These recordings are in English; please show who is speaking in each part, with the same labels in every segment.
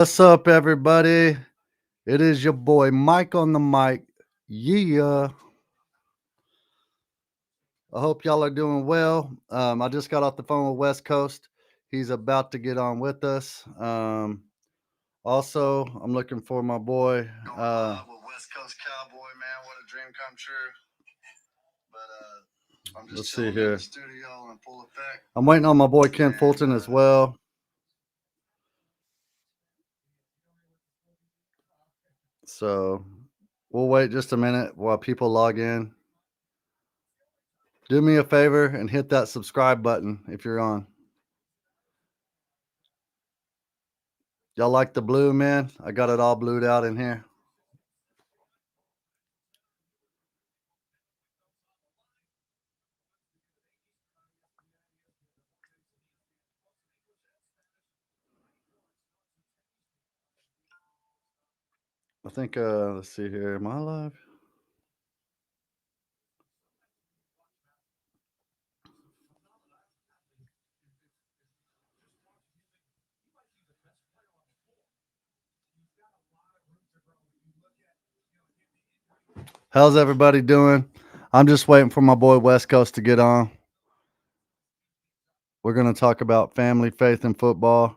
Speaker 1: What's up, everybody? It is your boy Mike on the mic. Yeah. I hope y'all are doing well. I just got off the phone with West Coast. He's about to get on with us. Also, I'm looking for my boy.
Speaker 2: Going live with West Coast Cowboy, man. What a dream come true. But I'm just
Speaker 1: Let's see
Speaker 2: chilling in
Speaker 1: here.
Speaker 2: the studio in full effect.
Speaker 1: I'm waiting on my boy Ken Fulton as well. So we'll wait just a minute while people log in. Do me a favor and hit that subscribe button if you're on. Y'all like the blue, man? I got it all blued out in here. I think, let's see here. Am I live? How's everybody doing? I'm just waiting for my boy West Coast to get on. We're going to talk about family, faith, and football.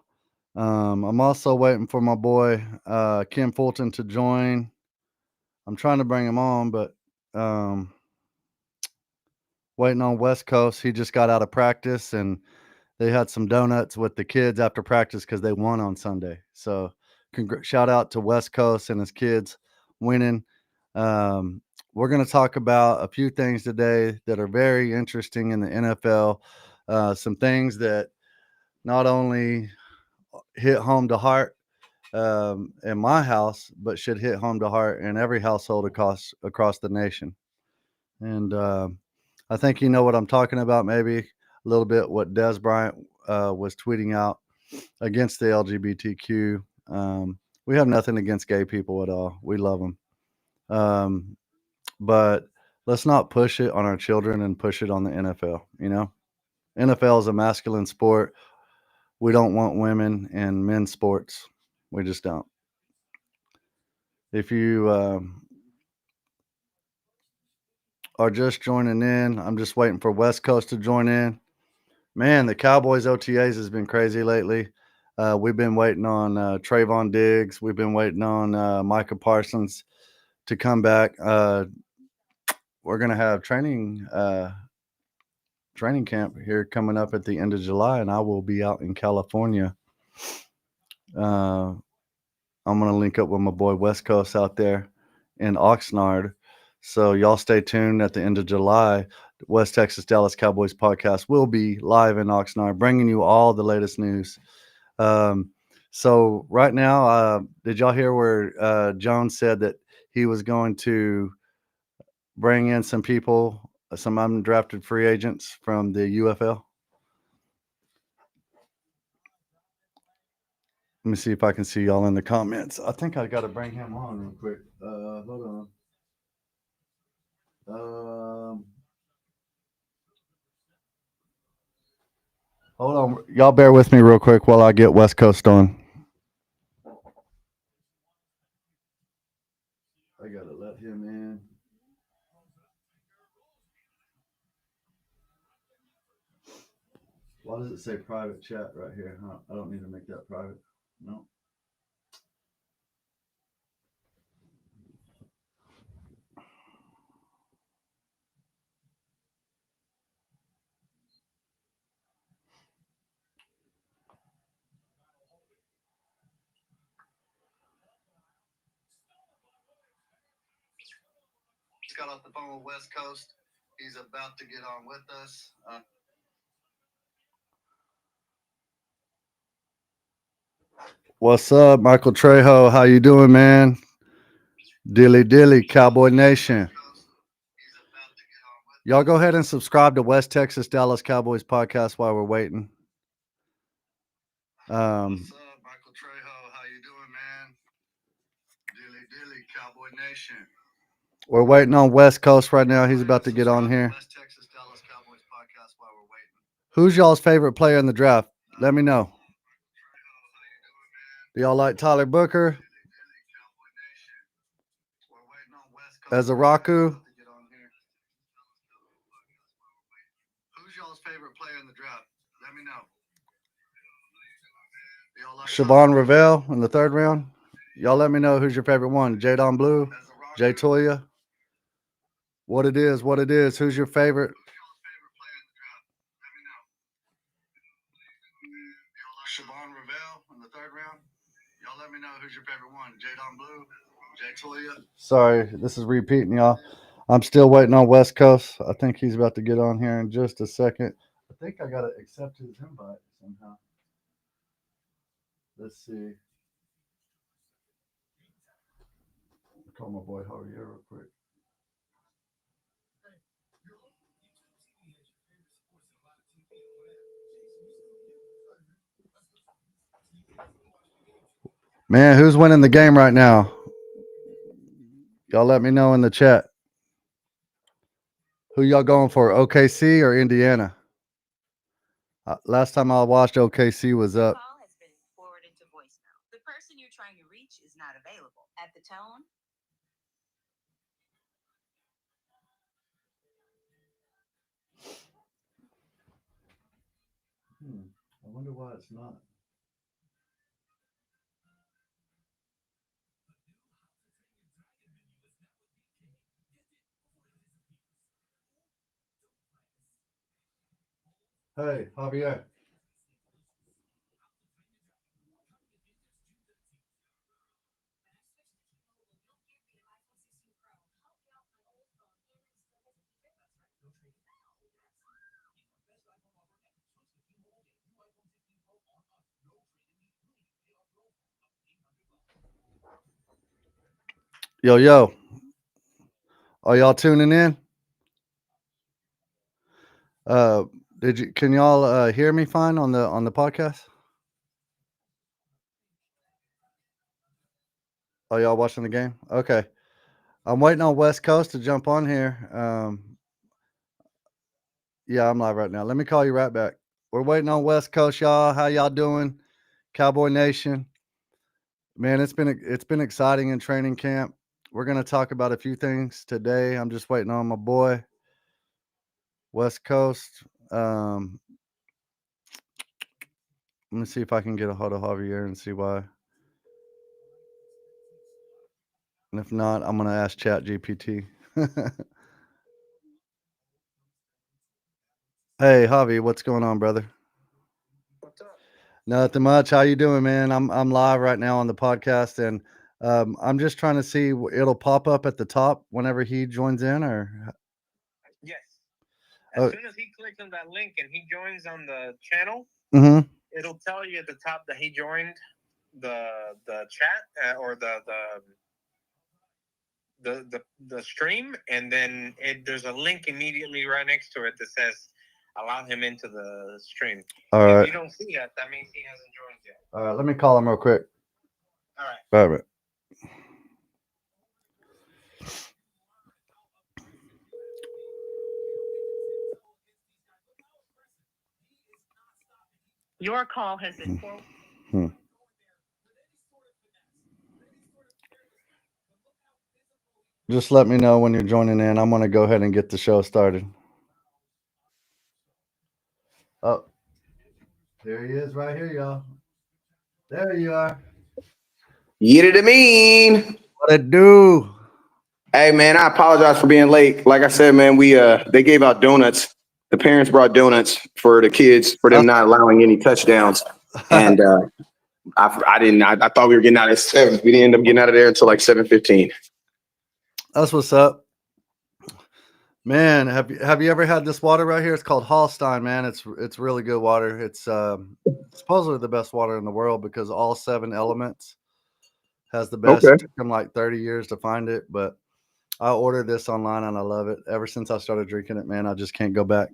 Speaker 1: I'm also waiting for my boy Kim Fulton to join. I'm trying to bring him on, but waiting on West Coast. He just got out of practice, and they had some donuts with the kids after practice because they won on Sunday. So shout out to West Coast and his kids winning. We're going to talk about a few things today that are very interesting in the NFL. Some things that not only hit home to heart in my house, but should hit home to heart in every household across the nation. And I think you know what I'm talking about, maybe a little bit what Des Bryant was tweeting out against the LGBTQ. We have nothing against gay people at all. We love them. But let's not push it on our children and push it on the NFL. NFL is a masculine sport. We don't want women in men's sports. We just don't. If you are just joining in, I'm just waiting for West Coast to join in. Man, the Cowboys OTAs has been crazy lately. We've been waiting on Trayvon Diggs. We've been waiting on Micah Parsons to come back. We're going to have training camp here coming up at the end of July, and I will be out in California. I'm going to link up with my boy West Coast out there in Oxnard. So y'all stay tuned at the end of July. West Texas Dallas Cowboys podcast will be live in Oxnard, bringing you all the latest news. So right now, did y'all hear where Jones said that he was going to bring in some people, some undrafted free agents from the UFL? Let me see if I can see y'all in the comments. I think I got to bring him on real quick. Hold on. Hold on. Y'all bear with me real quick while I get West Coast on. I got to let him in. Why does it say private chat right here? Huh? I don't need to make that private. No.
Speaker 2: Just got off the phone with West Coast. He's about to get on with us.
Speaker 1: What's up, Michael Trejo? How you doing, man? Dilly dilly, Cowboy Nation. Y'all go ahead and subscribe to West Texas Dallas Cowboys podcast while we're waiting.
Speaker 2: What's up, Michael Trejo? How you doing, man? Dilly dilly, Cowboy Nation.
Speaker 1: We're waiting on West Coast right now. He's about to get on here.
Speaker 2: West Texas Dallas Cowboys podcast while we're waiting.
Speaker 1: Who's y'all's favorite player in the draft? Let me know. Do y'all like Tyler Booker
Speaker 2: Cowboy Nation. We're waiting on West Coast
Speaker 1: as a Raku?
Speaker 2: to get on here. Who's y'all's favorite player in the draft? Let me know. Y'all like
Speaker 1: Siobhan Ravel in the 3rd round. Y'all let me know who's your favorite one. Jadon Blue,
Speaker 2: as a Raku?
Speaker 1: Jay Toya. What it is, what it is. Who's your favorite?
Speaker 2: Who's y'all's favorite player in the draft? Let me know. Y'all like Siobhan Ravel in the 3rd round? Y'all let me know who's your favorite one. Jadon Blue, Jay Toya.
Speaker 1: Sorry, this is repeating, y'all. I'm still waiting on West Coast. I think he's about to get on here in just a second. I think I got to accept his invite somehow. Let's see. Call my boy Javier real quick. Man, who's winning the game right now? Y'all let me know in the chat. Who y'all going for, OKC or Indiana? Last time I watched, OKC was up.
Speaker 3: Call has been forwarded to voicemail. The person you're trying to reach is not available. At the tone,
Speaker 1: I wonder why it's not. Hey, Javier. Yo, yo. Are y'all tuning in? Can y'all hear me fine on the podcast? Are y'all watching the game? Okay. I'm waiting on West Coast to jump on here. Yeah, I'm live right now. Let me call you right back. We're waiting on West Coast, y'all. How y'all doing? Cowboy Nation. Man, it's been exciting in training camp. We're gonna talk about a few things today. I'm just waiting on my boy, West Coast. Let me see if I can get a hold of Javier and see why. And if not, I'm gonna ask Chat GPT. Hey, Javi, what's going on, brother?
Speaker 2: What's up?
Speaker 1: Nothing much. How you doing, man? I'm live right now on the podcast, and I'm just trying to see. It'll pop up at the top whenever he joins in, or
Speaker 4: Yes.
Speaker 1: Oh.
Speaker 4: As soon as he clicks on that link and he joins on the channel,
Speaker 1: Mhm.
Speaker 4: it'll tell you at the top that he joined the chat or the stream, and then there's a link immediately right next to it that says allow him into the stream.
Speaker 1: All
Speaker 4: If
Speaker 1: right.
Speaker 4: you don't see that means he hasn't joined yet.
Speaker 1: All right. Let me call him real quick.
Speaker 4: All right.
Speaker 1: All right.
Speaker 3: your call has been forwarded.
Speaker 1: Just let me know when you're joining in. I'm gonna go ahead and get the show started. Oh, there he is, right here, y'all. There you are.
Speaker 5: Get it, mean.
Speaker 1: What it do?
Speaker 5: Hey man, I apologize for being late. Like I said, man, we they gave out donuts. The parents brought donuts for the kids for them not allowing any touchdowns. And I thought we were getting out at 7. We didn't end up getting out of there until like 7:15.
Speaker 1: That's what's up. Man, have you ever had this water right here? It's called Hallstein, man. It's really good water. It's supposedly the best water in the world because all 7 elements has the best.
Speaker 5: Okay.
Speaker 1: It took them like 30 years to find it, but I ordered this online and I love it. Ever since I started drinking it, man, I just can't go back.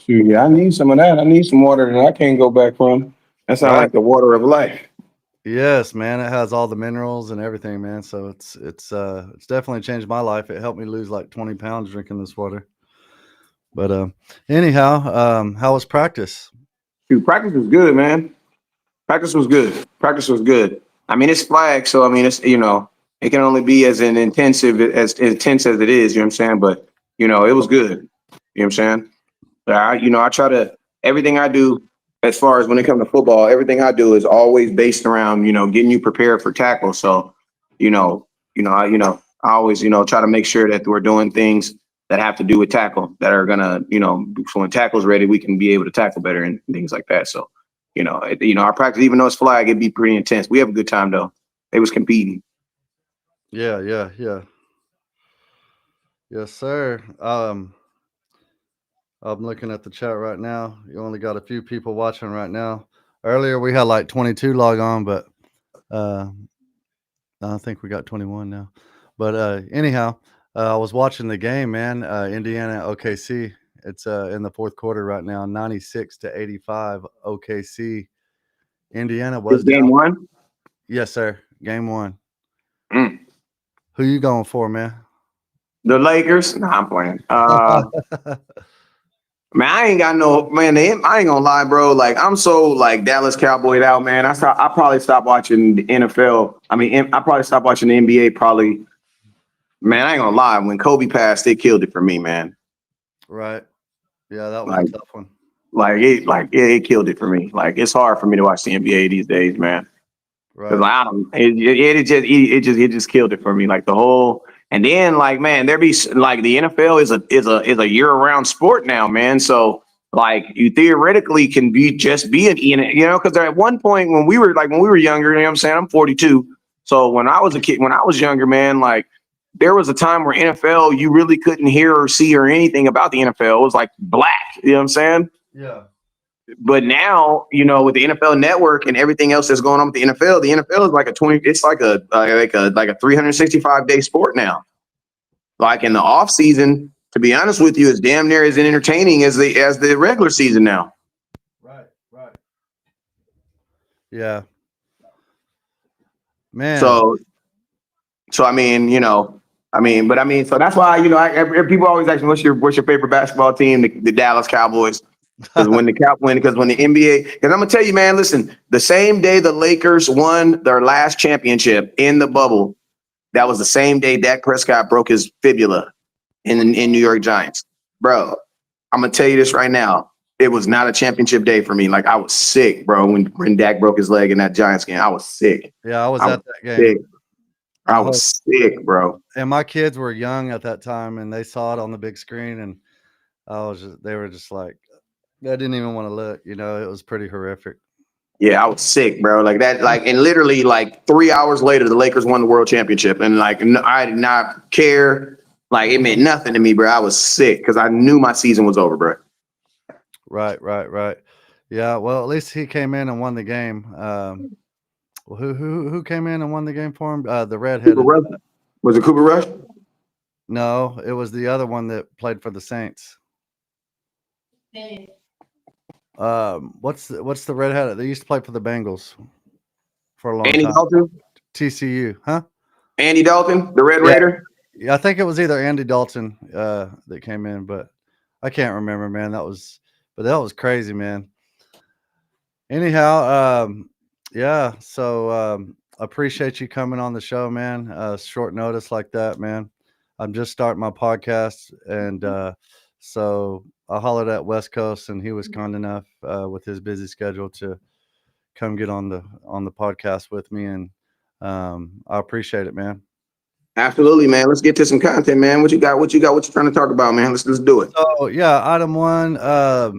Speaker 5: Yeah, I need some of that. I need some water that I can't go back from. That sounds like the water of life.
Speaker 1: Yes, man. It has all the minerals and everything, man. So it's definitely changed my life. It helped me lose like 20 pounds drinking this water. But anyhow, how was practice?
Speaker 5: Dude, practice is good, man. Practice was good. Practice was good. I mean, it's flag, so I mean, it's it can only be as intense as it is. You know what I'm saying? But it was good. You know what I'm saying? I try to everything I do as far as when it comes to football, everything I do is always based around getting you prepared for tackle. So, I always try to make sure that we're doing things that have to do with tackle that are gonna so when tackle's ready, we can be able to tackle better and things like that. So. Our practice, even though it's flag, it'd be pretty intense. We have a good time though. They was competing.
Speaker 1: Yeah. Yes, sir. I'm looking at the chat right now. You only got a few people watching right now. Earlier we had like 22 log on, but I think we got 21 now. But anyhow, I was watching the game, man. Indiana OKC. It's in the fourth quarter right now, 96-85 OKC. Indiana was
Speaker 5: It's game
Speaker 1: down.
Speaker 5: one?
Speaker 1: Yes, sir. Game one.
Speaker 5: Mm.
Speaker 1: Who you going for, man?
Speaker 5: The Lakers? Nah, I'm playing. Man, I ain't got no man. I ain't gonna lie, bro. Like I'm so like Dallas Cowboyed out, man. I probably stopped watching the NFL. I mean, I probably stopped watching the NBA. Probably, man. I ain't gonna lie. When Kobe passed, it killed it for me, man.
Speaker 1: Right. Yeah, that was
Speaker 5: Like-
Speaker 1: a tough one.
Speaker 5: It killed it for me. Like it's hard for me to watch the NBA these days, man. Because
Speaker 1: Right.
Speaker 5: I don't, it just killed it for me. Like the whole, and then like man, there be like the NFL is a year round sport now, man. So like you theoretically can be an because at one point when we were younger, you know what I'm saying? I'm 42. So when I was a kid, when I was younger, man, like there was a time where NFL you really couldn't hear or see or anything about the NFL. It was like black. You know what I'm saying?
Speaker 1: Yeah.
Speaker 5: But now, with the NFL Network and everything else that's going on with the NFL is like a 365-day sport now. Like in the off season, to be honest with you, it's damn near as entertaining as the regular season now.
Speaker 1: Right. Yeah. Man.
Speaker 5: So I mean, so that's why people always ask me what's your favorite basketball team? The Dallas Cowboys. Because when the NBA, because I'm gonna tell you, man, listen, the same day the Lakers won their last championship in the bubble, that was the same day Dak Prescott broke his fibula in New York Giants. Bro, I'm gonna tell you this right now. It was not a championship day for me. Like I was sick, bro, when Dak broke his leg in that Giants game. I was sick.
Speaker 1: Yeah, I was at that game.
Speaker 5: Sick. I was sick, bro.
Speaker 1: And my kids were young at that time, and they saw it on the big screen, and they were just like, they didn't even want to look. It was pretty horrific.
Speaker 5: Yeah, I was sick, bro. Like that, and literally 3 hours later, the Lakers won the world championship, and I did not care. Like it meant nothing to me, bro. I was sick because I knew my season was over, bro.
Speaker 1: Right. Yeah. Well, at least he came in and won the game. Well, who came in and won the game for him? The redheaded.
Speaker 5: Was it Cooper Rush?
Speaker 1: No, it was the other one that played for the Saints. What's the redhead? They used to play for the Bengals for a long
Speaker 5: Andy
Speaker 1: time.
Speaker 5: Dalton?
Speaker 1: TCU, huh?
Speaker 5: Andy Dalton, the Red Raider?
Speaker 1: Yeah, I think it was either Andy Dalton that came in, but I can't remember, man. That was crazy, man. Anyhow, yeah, so appreciate you coming on the show, man. Short notice like that, man. I'm just starting my podcast, and so I hollered at West Coast, and he was kind enough with his busy schedule to come get on the podcast with me, and I appreciate it, man.
Speaker 5: Absolutely, man. Let's get to some content, man. What you got? What you trying to talk about, man? Let's do it.
Speaker 1: So yeah, item one. I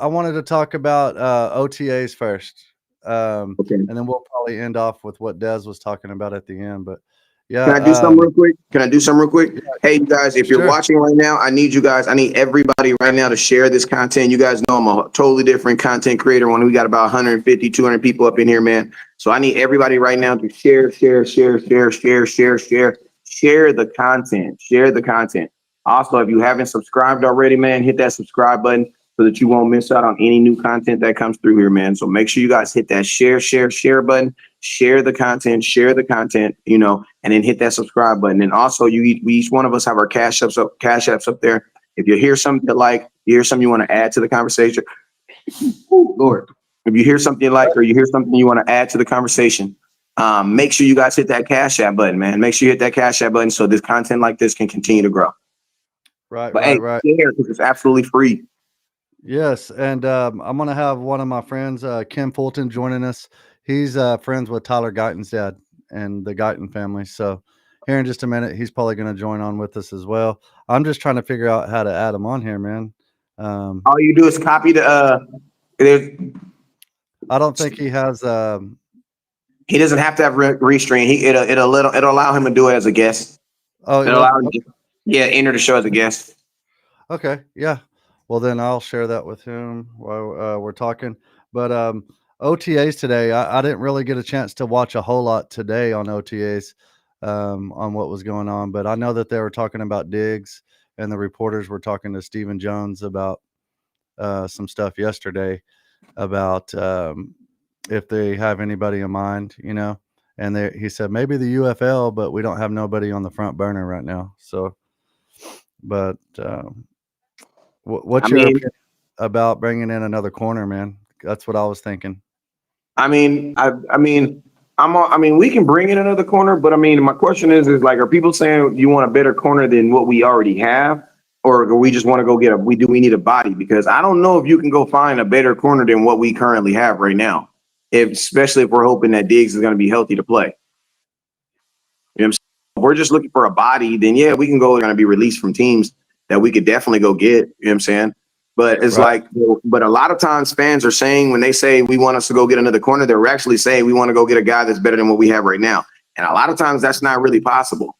Speaker 1: wanted to talk about OTAs first,
Speaker 5: Okay.
Speaker 1: and then we'll probably end off with what Des was talking about at the end. But yeah,
Speaker 5: Can I do something real quick? Hey, you guys, if you're
Speaker 1: Sure.
Speaker 5: watching right now, I need everybody right now to share this content. You guys know I'm a totally different content creator when we got about 150, 200 people up in here, man. So I need everybody right now to share the content. Share the content. Also, if you haven't subscribed already, man, hit that subscribe button so that you won't miss out on any new content that comes through here, man. So make sure you guys hit that share button. Share the content, and then hit that subscribe button. And also, we each one of us have our cash apps up there. If you hear something you want to add to the conversation, Lord, If you hear something you like or you hear something you want to add to the conversation, make sure you guys hit that Cash App button, man. Make sure you hit that Cash App button so this content like this can continue to grow.
Speaker 1: Right,
Speaker 5: But
Speaker 1: right,
Speaker 5: hey,
Speaker 1: right.
Speaker 5: share because it's absolutely free.
Speaker 1: Yes, and I'm gonna have one of my friends, Kim Fulton, joining us. He's friends with Tyler Guyton's dad and the Guyton family. So here in just a minute, he's probably gonna join on with us as well. I'm just trying to figure out how to add him on here, man.
Speaker 5: All you do is copy there's-
Speaker 1: I don't think he has.
Speaker 5: he doesn't have to have restream. It'll allow him to do it as a guest.
Speaker 1: Oh,
Speaker 5: It'll allow him to, enter the show as a guest.
Speaker 1: okay, yeah. Well, then I'll share that with him while we're talking. But OTAs today, I didn't really get a chance to watch a whole lot today on OTAs on what was going on. But I know that they were talking about Diggs, and the reporters were talking to Stephen Jones about some stuff yesterday about if they have anybody in mind, you know. And he said maybe the UFL, but we don't have nobody on the front burner right now. So, but what's your opinion about bringing in another corner, man? That's what I was thinking.
Speaker 5: I mean, we can bring in another corner, but I mean, my question is like, are people saying you want a better corner than what we already have, or we just want to go get we need a body? Because I don't know if you can go find a better corner than what we currently have right now, especially if we're hoping that Diggs is going to be healthy to play. You know what I'm saying? If we're just looking for a body, then yeah, we can go. Going to be released from teams that we could definitely go get. You know what I'm saying? But it's
Speaker 1: Right.
Speaker 5: but a lot of times fans are saying when they say we want us to go get another corner, they're actually saying we want to go get a guy that's better than what we have right now. And a lot of times that's not really possible.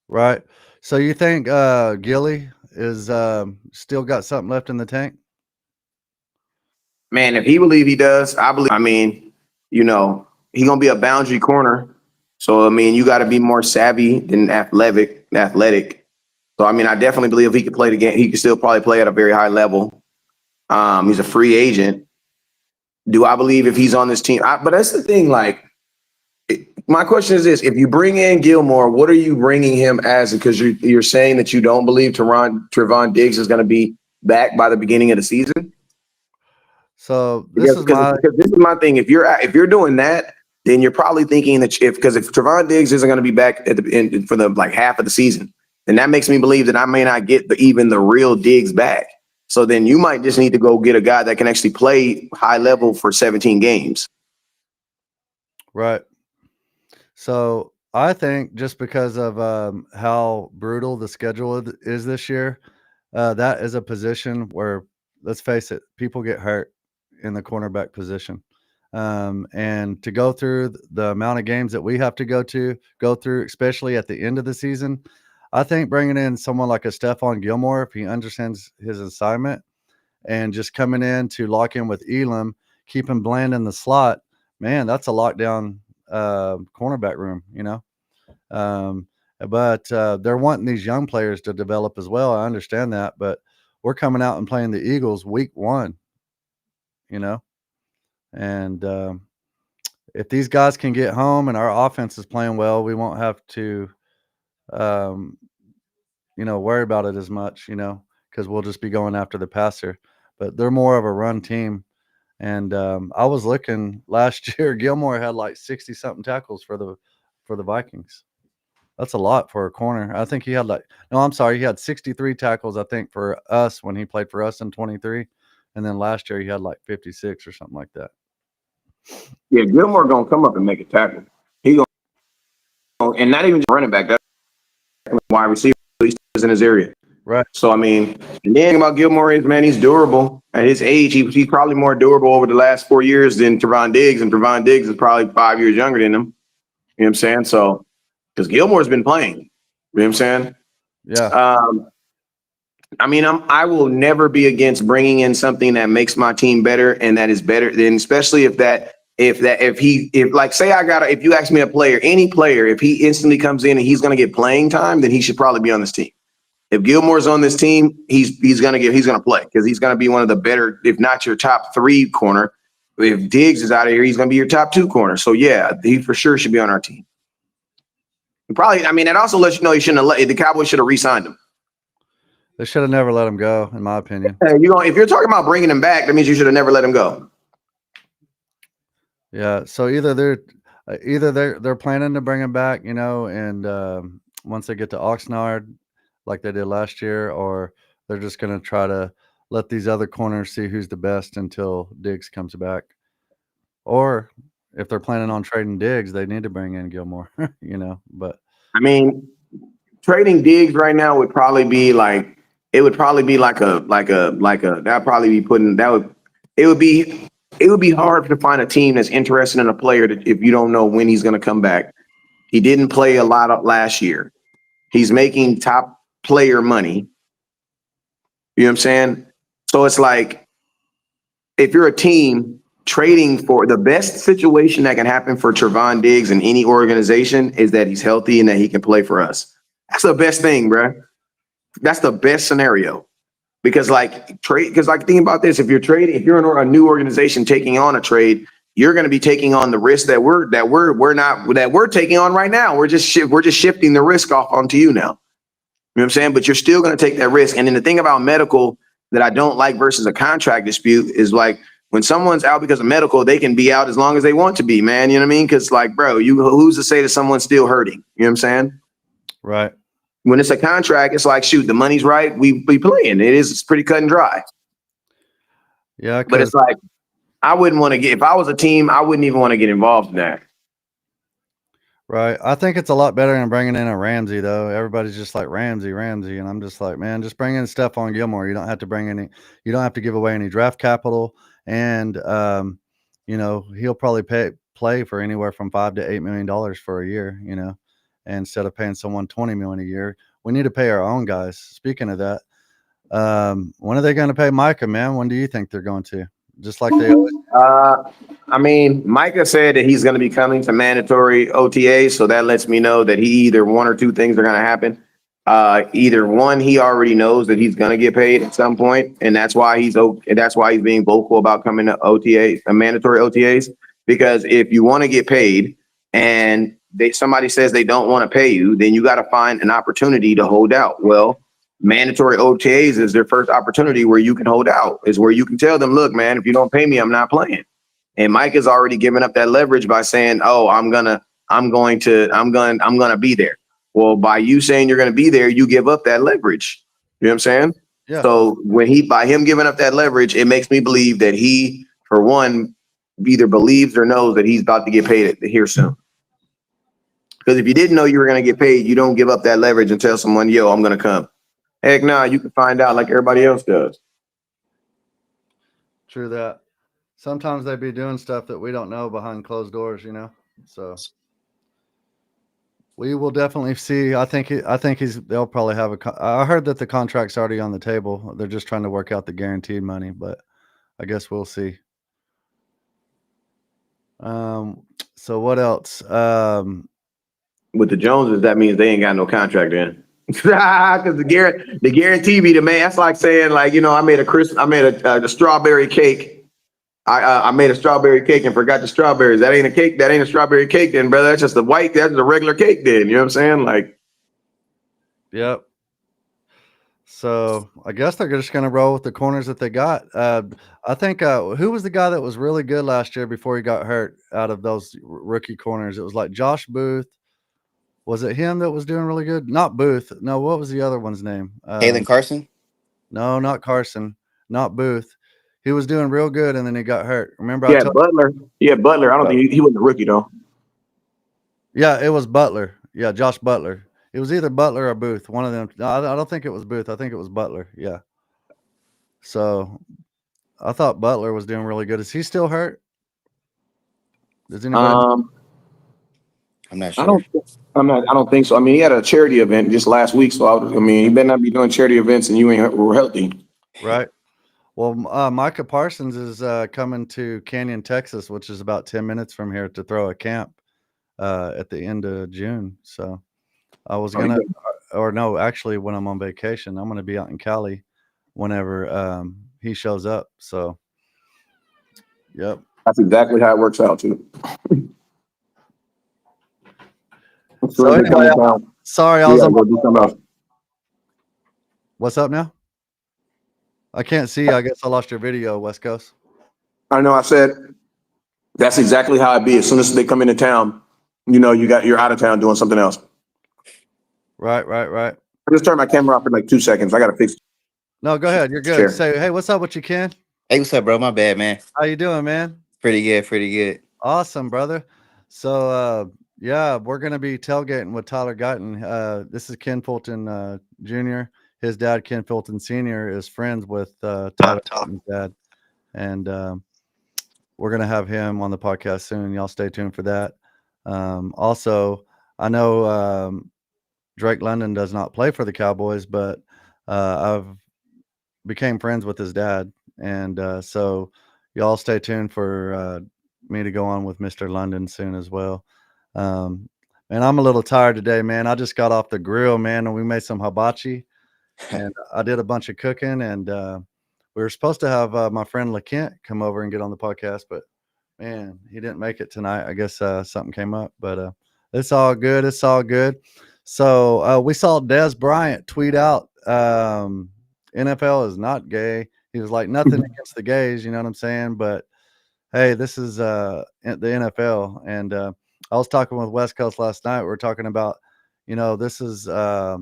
Speaker 1: Right. So you think Gilly is still got something left in the tank?
Speaker 5: Man, if he believe he does, I believe. I mean, you know, he's gonna be a boundary corner. So I mean, you got to be more savvy than athletic. So I mean, I definitely believe if he could play the game, he could still probably play at a very high level. He's a free agent. Do I believe if he's on this team? But that's the thing. Like, my question is this: if you bring in Gilmore, what are you bringing him as? Because you're saying that you don't believe Trevon Diggs is going to be back by the beginning of the season.
Speaker 1: So this is
Speaker 5: my thing. If you're doing that, then you're probably thinking that if Trevon Diggs isn't going to be back at the end for the like half of the season, then that makes me believe that I may not get even the real Diggs back. So then you might just need to go get a guy that can actually play high level for 17 games.
Speaker 1: right. So I think just because of how brutal the schedule is this year, that is a position where, let's face it, people get hurt in the cornerback position. And to go through the amount of games that we have to go through, especially at the end of the season, I think bringing in someone like a Stephon Gilmore, if he understands his assignment, and just coming in to lock in with Elam, keep him Bland in the slot, man, that's a lockdown cornerback room, you know. But they're wanting these young players to develop as well. I understand that, but we're coming out and playing the Eagles week 1, you know. And if these guys can get home and our offense is playing well, we won't have to, worry about it as much, because we'll just be going after the passer. But they're more of a run team. And I was looking last year, Gilmore had like 60-something tackles for the Vikings. That's a lot for a corner. I think he had he had 63 tackles, I think, for us when he played for us in 23. And then last year he had like 56 or something like that.
Speaker 5: Yeah, Gilmore gonna come up and make a tackle. He gonna, and not even just running back. That's wide receiver, at least is in his area.
Speaker 1: Right.
Speaker 5: So I mean, the thing about Gilmore is, man, he's durable. At his age, he's probably more durable over the last 4 years than Trevon Diggs, and Trevon Diggs is probably 5 years younger than him. You know what I'm saying? So, because Gilmore's been playing. You know what I'm saying?
Speaker 1: Yeah.
Speaker 5: I mean, I will never be against bringing in something that makes my team better and that is better than, especially if you ask me any player, if he instantly comes in and he's going to get playing time, then he should probably be on this team. If Gilmore's on this team, he's going to play because he's going to be one of the better, if not your top 3 corner. If Diggs is out of here, he's going to be your top 2 corner. So yeah, he for sure should be on our team. Probably, I mean, it also lets you know the Cowboys should have re-signed him.
Speaker 1: They should have never let him go, in my opinion.
Speaker 5: If you're talking about bringing him back, that means you should have never let him go.
Speaker 1: Yeah, so either they're planning to bring him back, and once they get to Oxnard, like they did last year, or they're just gonna try to let these other corners see who's the best until Diggs comes back. Or if they're planning on trading Diggs, they need to bring in Gilmore, But
Speaker 5: I mean, trading Diggs right now would probably be like it would probably be like a that'd probably be putting that would it would be it would be hard to find a team that's interested in a player that if you don't know when he's going to come back. He didn't play a lot of last year. He's making top player money. You know what I'm saying? So it's like if you're a team trading for the best situation that can happen for Trevon Diggs in any organization is that he's healthy and that he can play for us. That's the best thing, bro. That's the best scenario. Because think about this: if you're a new organization taking on a trade, you're going to be taking on the risk that we're taking on right now. We're just shifting the risk off onto you now. You know what I'm saying? But you're still going to take that risk. And then the thing about medical that I don't like versus a contract dispute is like when someone's out because of medical, they can be out as long as they want to be, man. You know what I mean? Because like, bro, who's to say that someone's still hurting? You know what I'm saying?
Speaker 1: right.
Speaker 5: When it's a contract, it's like, shoot, the money's right. We playing. It's pretty cut and dry.
Speaker 1: Yeah,
Speaker 5: But it's like, I wouldn't want to if I was a team, I wouldn't even want to get involved in that.
Speaker 1: right. I think it's a lot better than bringing in a Ramsey, though. Everybody's just like Ramsey, and I'm just like, man, just bring in Stephon Gilmore. You don't have to give away any draft capital, and he'll probably play for anywhere from $5 to $8 million for a year, instead of paying someone $20 million a year. We need to pay our own guys. Speaking of that, when are they going to pay Micah, man? When do you think they're going to? Just like they always.
Speaker 5: I mean, Micah said that he's going to be coming to mandatory OTA, so that lets me know that he either one or two things are going to happen. Either one, he already knows that he's going to get paid at some point, and that's why he's being vocal about coming to OTAs, mandatory OTAs. Because if you want to get paid, and somebody says they don't want to pay you, then you got to find an opportunity to hold out. Well, mandatory OTAs is their first opportunity where you can hold out, is where you can tell them, look, man, if you don't pay me, I'm not playing. And Mike has already given up that leverage by saying, oh, I'm going to be there. Well, by you saying you're going to be there, you give up that leverage. You know what I'm saying?
Speaker 1: Yeah.
Speaker 5: So by him giving up that leverage, it makes me believe that he, for one, either believes or knows that he's about to get paid here soon. Because if you didn't know you were going to get paid, you don't give up that leverage and tell someone, yo, I'm going to come. Heck nah, you can find out like everybody else does.
Speaker 1: True that. Sometimes they be doing stuff that we don't know behind closed doors, So we will definitely see. I think they'll probably have I heard that the contract's already on the table. They're just trying to work out the guaranteed money, but I guess we'll see. So what else?
Speaker 5: With the Joneses, that means they ain't got no contract in. Because the guarantee be the man. That's like saying, like, I made a strawberry cake. I made a strawberry cake and forgot the strawberries. That ain't a cake. That ain't a strawberry cake, then, brother. That's just that's a regular cake, then. You know what I'm saying? Like,
Speaker 1: yep. So I guess they're just going to roll with the corners that they got. I think who was the guy that was really good last year before he got hurt out of those rookie corners? It was like Josh Booth. Was it him that was doing really good? Not Booth. No, what was the other one's name?
Speaker 6: Hayden Carson?
Speaker 1: No, not Carson. Not Booth. He was doing real good, and then he got hurt. Remember?
Speaker 5: Butler. Yeah, Butler. I don't think he wasn't a rookie, though.
Speaker 1: Yeah, it was Butler. Yeah, Josh Butler. It was either Butler or Booth. One of them. No, I don't think it was Booth. I think it was Butler. Yeah. So I thought Butler was doing really good. Is he still hurt? Does anybody?
Speaker 6: I'm not sure.
Speaker 5: I don't think so. I mean, he had a charity event just last week, so he better not be doing charity events and you ain't healthy.
Speaker 1: Right. Well, Micah Parsons is coming to Canyon, Texas, which is about 10 minutes from here, to throw a camp at the end of June. So I was going to, actually, when I'm on vacation, I'm going to be out in Cali whenever he shows up. So, yep.
Speaker 5: That's exactly how it works out, too.
Speaker 1: So anyway, sorry, I was on
Speaker 5: do something else.
Speaker 1: What's up now? I can't see. I guess I lost your video, West Coast.
Speaker 5: I know. I said That's exactly how it be. As soon as they come into town, you're out of town doing something else.
Speaker 1: Right.
Speaker 5: I just turned my camera off for like 2 seconds. I got to fix
Speaker 1: No, go ahead. You're good.
Speaker 5: Sure.
Speaker 1: Say, hey, what's up with you, Ken?
Speaker 6: Hey, what's up, bro? My bad, man.
Speaker 1: How you doing, man?
Speaker 6: Pretty good.
Speaker 1: Awesome, brother. So, yeah, we're going to be tailgating with Tyler Guyton. This is Ken Fulton Jr. His dad, Ken Fulton Sr., is friends with Tyler Guyton's dad. And we're going to have him on the podcast soon. Y'all stay tuned for that. Also, I know Drake London does not play for the Cowboys, but I've became friends with his dad. And so y'all stay tuned for me to go on with Mr. London soon as well. And I'm a little tired today, man. I just got off the grill, man, and we made some hibachi. And I did a bunch of cooking, and we were supposed to have my friend LeKent come over and get on the podcast, but man, he didn't make it tonight. I guess something came up, but it's all good. It's all good. So we saw Des Bryant tweet out, NFL is not gay. He was like, nothing against the gays, you know what I'm saying? But hey, this is the NFL. And I was talking with West Coast last night. We were talking about, this is a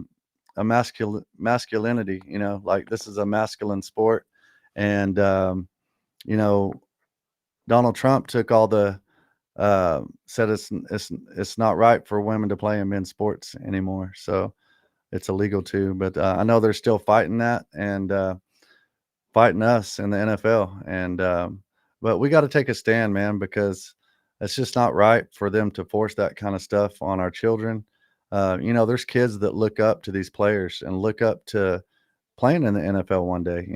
Speaker 1: masculinity, like this is a masculine sport. And, Donald Trump took all the said it's not right for women to play in men's sports anymore. So it's illegal too. But I know they're still fighting that and fighting us in the NFL. And but we got to take a stand, man, because it's just not right for them to force that kind of stuff on our children. There's kids that look up to these players and look up to playing in the NFL one day,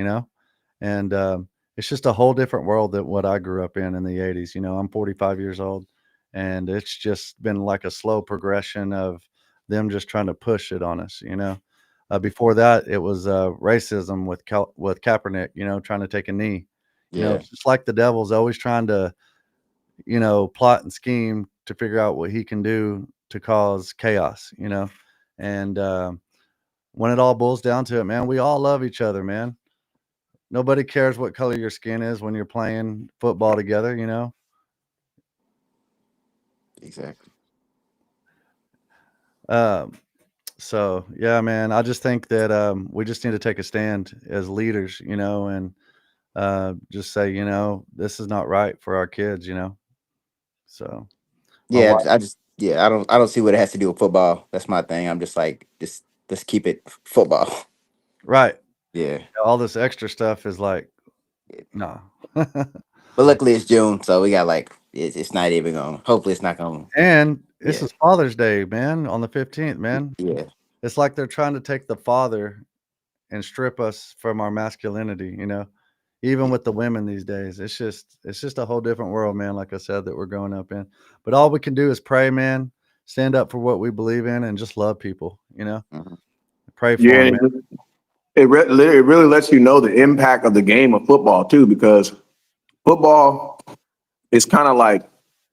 Speaker 1: and it's just a whole different world than what I grew up in the 80s. I'm 45 years old, and it's just been like a slow progression of them just trying to push it on us. Before that, it was racism with Kaepernick, trying to take a knee. It's just like the devil's always trying to, plot and scheme to figure out what he can do to cause chaos, and when it all boils down to it, man, we all love each other, man. Nobody cares what color your skin is when you're playing football together,
Speaker 6: Exactly.
Speaker 1: So yeah, man, I just think that we just need to take a stand as leaders, and just say, this is not right for our kids, So
Speaker 6: Yeah, I don't see what it has to do with football. That's my thing. I'm just like, let's keep it football.
Speaker 1: right.
Speaker 6: Yeah.
Speaker 1: All this extra stuff is like, no.
Speaker 6: But luckily it's June, so we got it's not even going. Hopefully it's not going.
Speaker 1: And this is Father's Day, man, on the 15th, man.
Speaker 6: Yeah.
Speaker 1: It's like they're trying to take the father and strip us from our masculinity, even with the women these days. It's just a whole different world, man, like I said, that we're growing up in. But all we can do is pray, man, stand up for what we believe in, and just love people,
Speaker 6: Mm-hmm.
Speaker 1: Pray for
Speaker 5: Yeah,
Speaker 1: them, man.
Speaker 5: it really lets you know the impact of the game of football too, because football is kind of like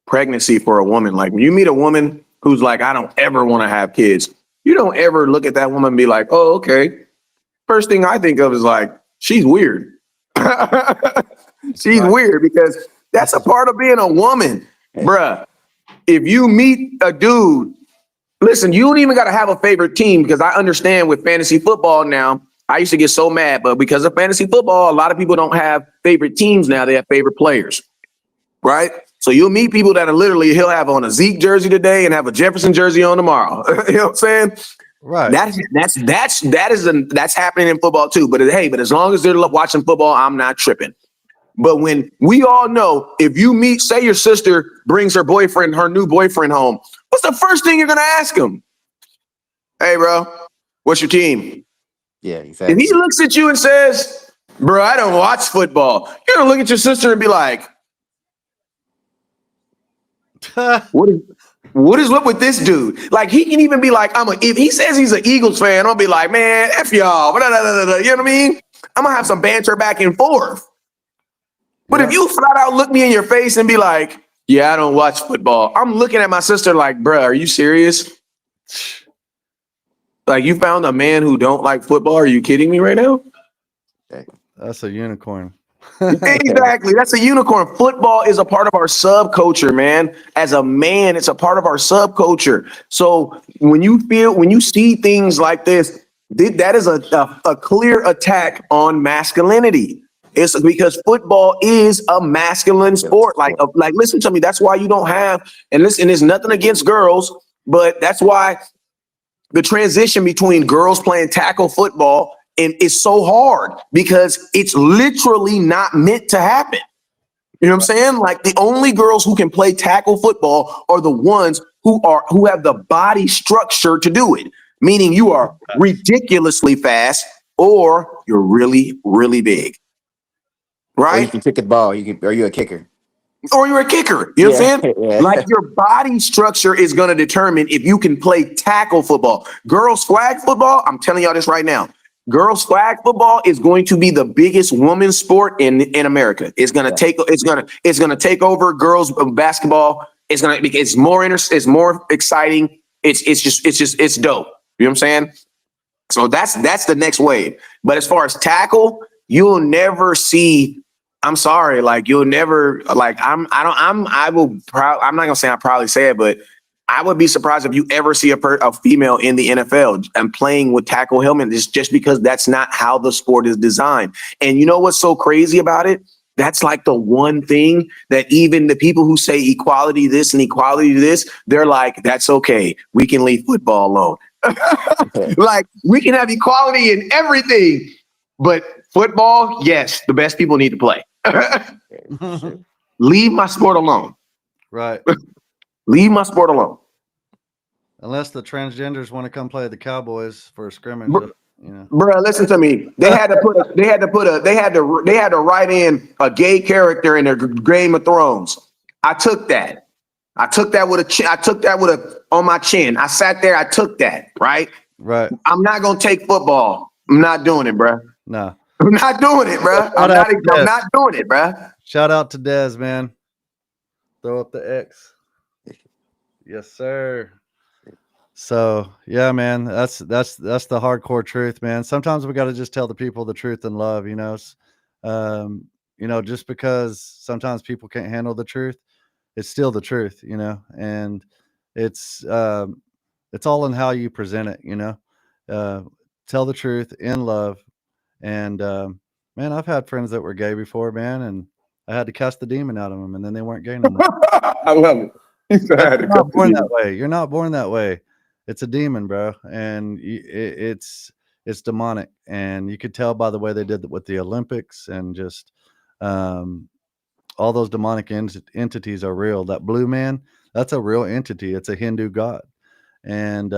Speaker 5: pregnancy for a woman. Like when you meet a woman who's like, I don't ever want to have kids, you don't ever look at that woman and be like, oh, okay. First thing I think of is like, she's weird. She's weird, because that's a part of being a woman, bruh. If you meet a dude, listen, you don't even got to have a favorite team, because I understand with fantasy football now, I used to get so mad, but because of fantasy football, a lot of people don't have favorite teams now. They have favorite players, right? So you'll meet people that are literally, he'll have on a Zeke jersey today and have a Jefferson jersey on tomorrow. You know what I'm saying?
Speaker 1: Right.
Speaker 5: That's happening in football too. But as long as they're watching football, I'm not tripping. But when we all know, if you meet, say your sister brings her new boyfriend home, what's the first thing you're going to ask him? Hey, bro, what's your team?
Speaker 6: Yeah, exactly.
Speaker 5: If he looks at you and says, bro, I don't watch football, you're going to look at your sister and be like, what is up with this dude? Like, he can even be like, if he says he's an Eagles fan, I'll be like, man, F y'all. You know what I mean? I'm going to have some banter back and forth. But if you flat out look me in your face and be like, yeah, I don't watch football, I'm looking at my sister like, bro, are you serious? Like, you found a man who don't like football? Are you kidding me right now?
Speaker 1: That's a unicorn.
Speaker 5: Exactly. That's a unicorn. Football is a part of our subculture, man. As a man, it's a part of our subculture. So when you see things like this, that is a clear attack on masculinity. It's because football is a masculine sport. Like, listen to me. That's why you don't have, and listen, there's nothing against girls, but that's why the transition between girls playing tackle football and is so hard because it's literally not meant to happen. You know what I'm saying? Like the only girls who can play tackle football are the ones who have the body structure to do it. Meaning you are ridiculously fast or you're really, really big.
Speaker 6: Or you
Speaker 5: Right?
Speaker 6: can kick the ball. Or you're a kicker.
Speaker 5: Or you're a kicker. You know what I'm saying?
Speaker 6: Yeah.
Speaker 5: Like your body structure is going to determine if you can play tackle football. Girls flag football, I'm telling y'all this right now. Girls flag football is going to be the biggest women's sport in America. It's going to take over girls basketball. It's more exciting. It's dope. You know what I'm saying? So that's the next wave. But as far as tackle, you'll never see. I'm sorry, like you'll never like. I'm not gonna say I probably say it, but I would be surprised if you ever see a female in the NFL and playing with tackle helmet. It's just because that's not how the sport is designed. And you know what's so crazy about it? That's like the one thing that even the people who say equality this and equality this, they're like, that's okay. We can leave football alone. Like we can have equality in everything, but football, yes, the best people need to play. Leave my sport alone.
Speaker 1: Right.
Speaker 5: Leave my sport alone.
Speaker 1: Unless the transgenders want to come play the Cowboys for a scrimmage, you know.
Speaker 5: Bruh, listen to me. They had to write in a gay character in their Game of Thrones. I took that. I took that on my chin. I sat there. I took that. Right.
Speaker 1: Right.
Speaker 5: I'm not gonna take football. I'm not doing it, bruh.
Speaker 1: No.
Speaker 5: I'm not doing it, bruh. I'm not doing it, bruh.
Speaker 1: Shout out to Dez, man. Throw up the X. Yes, sir. So yeah, man, that's the hardcore truth, man. Sometimes we got to just tell the people the truth and love, you know. Just because sometimes people can't handle the truth, it's still the truth, you know, and it's all in how you present it, you know. Tell the truth in love. And man, I've had friends that were gay before, man, and I had to cast the demon out of them, and then they weren't gay no more.
Speaker 5: I love it.
Speaker 1: You're not born that way. You're not born that way. It's a demon, bro, and it's demonic, and you could tell by the way they did it with the Olympics, and just all those demonic entities are real. That blue man, that's a real entity. It's a Hindu god, and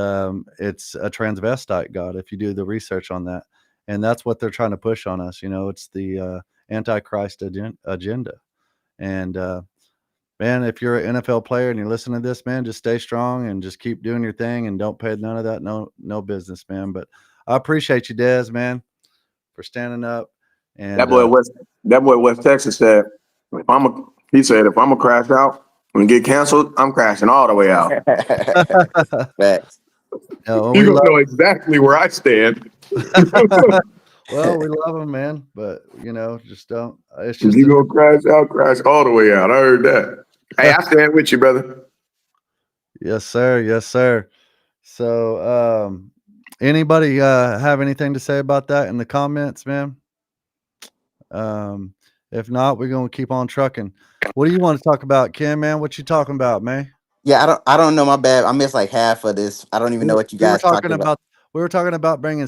Speaker 1: it's a transvestite god. If you do the research on that, and that's what they're trying to push on us. You know, it's the Antichrist agenda, and man, if you're an NFL player and you're listening to this, man, just stay strong and just keep doing your thing and don't pay none of that no business, man. But I appreciate you, Dez, man, for standing up. And
Speaker 5: that boy West Texas said, if I'm gonna crash out and get canceled, I'm crashing all the way out.
Speaker 6: Facts.
Speaker 1: No,
Speaker 5: You don't know exactly where I stand.
Speaker 1: well, we love him, man, but you know, just don't. It's just
Speaker 5: You gonna crash all the way out. I heard that. Hey, I stand with you, brother.
Speaker 1: Yes, sir. Yes, sir. So, anybody have anything to say about that in the comments, man? If not, we're gonna keep on trucking. What do you want to talk about, Ken, man? What you talking about, man?
Speaker 6: Yeah, I don't know. My bad. I missed like half of this. I don't even know what you guys talking about.
Speaker 1: We were talking about bringing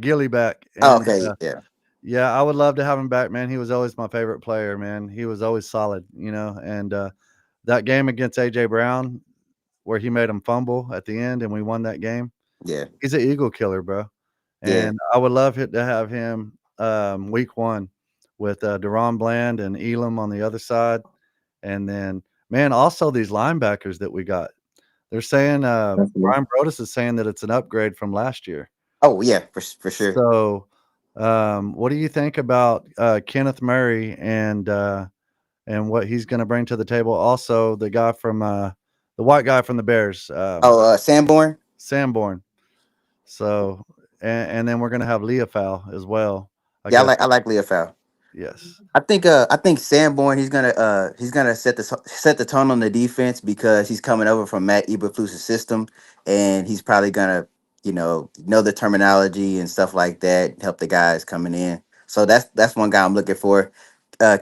Speaker 1: Gilly back. And,
Speaker 6: Okay, yeah.
Speaker 1: Yeah, I would love to have him back, man. He was always my favorite player, man. He was always solid, you know. And that game against AJ Brown, where he made him fumble at the end, and we won that game.
Speaker 6: Yeah,
Speaker 1: he's an eagle killer, bro. And I would love to have him week 1 with Deron Bland and Elam on the other side, and then man, also these linebackers that we got. They're saying Brian Broaddus is saying that it's an upgrade from last year.
Speaker 6: Oh yeah, for sure.
Speaker 1: So, what do you think about Kenneth Murray and what he's going to bring to the table? Also, the guy from the white guy from the Bears.
Speaker 6: Sanborn.
Speaker 1: Sanborn. So, and then we're going to have Leofau as well.
Speaker 6: I like Leofau.
Speaker 1: Yes.
Speaker 6: I think Sanborn he's gonna set the tone on the defense because he's coming over from Matt Eberflus's system, and he's probably gonna know the terminology and stuff like that, help the guys coming in. So that's one guy I'm looking for.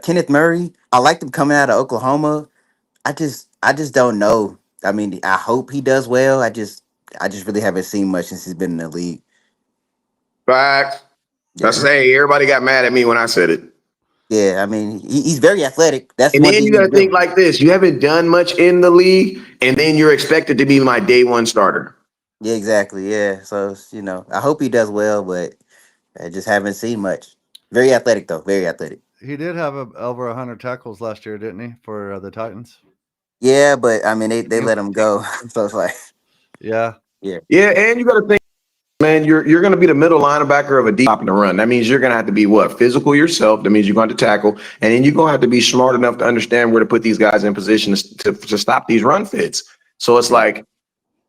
Speaker 6: Kenneth Murray, I liked him coming out of Oklahoma. I just don't know. I mean, I hope he does well. I just really haven't seen much since he's been in the league.
Speaker 5: Facts. That's
Speaker 6: Yeah,
Speaker 5: hey, everybody got mad at me when I said it.
Speaker 6: yeah. I mean, he's very athletic. That's
Speaker 5: And
Speaker 6: one
Speaker 5: then
Speaker 6: thing
Speaker 5: you
Speaker 6: he's
Speaker 5: got to think
Speaker 6: built.
Speaker 5: like this: you haven't done much in the league, and then you're expected to be my day one starter.
Speaker 6: Yeah, exactly. Yeah. So, I hope he does well, but I just haven't seen much. Very athletic though. Very athletic.
Speaker 1: He did have over 100 tackles last year, didn't he, for the Titans?
Speaker 6: Yeah, but I mean they let him go. So it's like,
Speaker 1: Yeah.
Speaker 6: yeah.
Speaker 5: Yeah, and you got to think, man, you're going to be the middle linebacker of a deep in the run. That means you're going to have to be what? Physical yourself. That means you're going to tackle, and then you're going to have to be smart enough to understand where to put these guys in position to stop these run fits. So it's like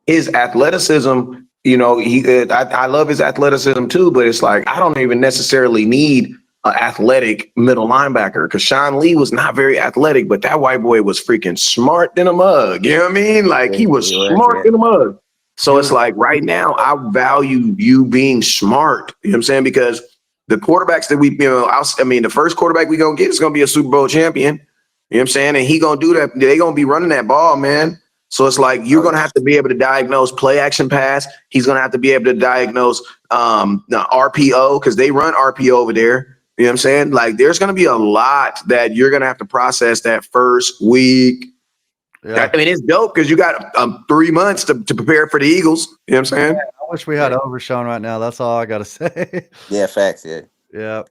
Speaker 5: his athleticism. I love his athleticism too, but it's like I don't even necessarily need an athletic middle linebacker because Sean Lee was not very athletic, but that white boy was freaking smart than a mug. You know what I mean? Like he was smart than a mug. So it's like right now, I value you being smart. You know what I'm saying? Because the quarterbacks that the first quarterback we gonna get is gonna be a Super Bowl champion. You know what I'm saying? And he gonna do that. They gonna be running that ball, man. So it's like you're gonna have to be able to diagnose play action pass. He's gonna have to be able to diagnose the RPO because they run RPO over there. You know what I'm saying? Like there's gonna be a lot that you're gonna have to process that first week.
Speaker 1: Yeah.
Speaker 5: I mean, it's dope because you got 3 months to prepare for the Eagles. You know what I'm saying?
Speaker 1: I wish we had Overshown right now. That's all I got to say.
Speaker 6: Yeah, facts. Yeah.
Speaker 1: Yeah.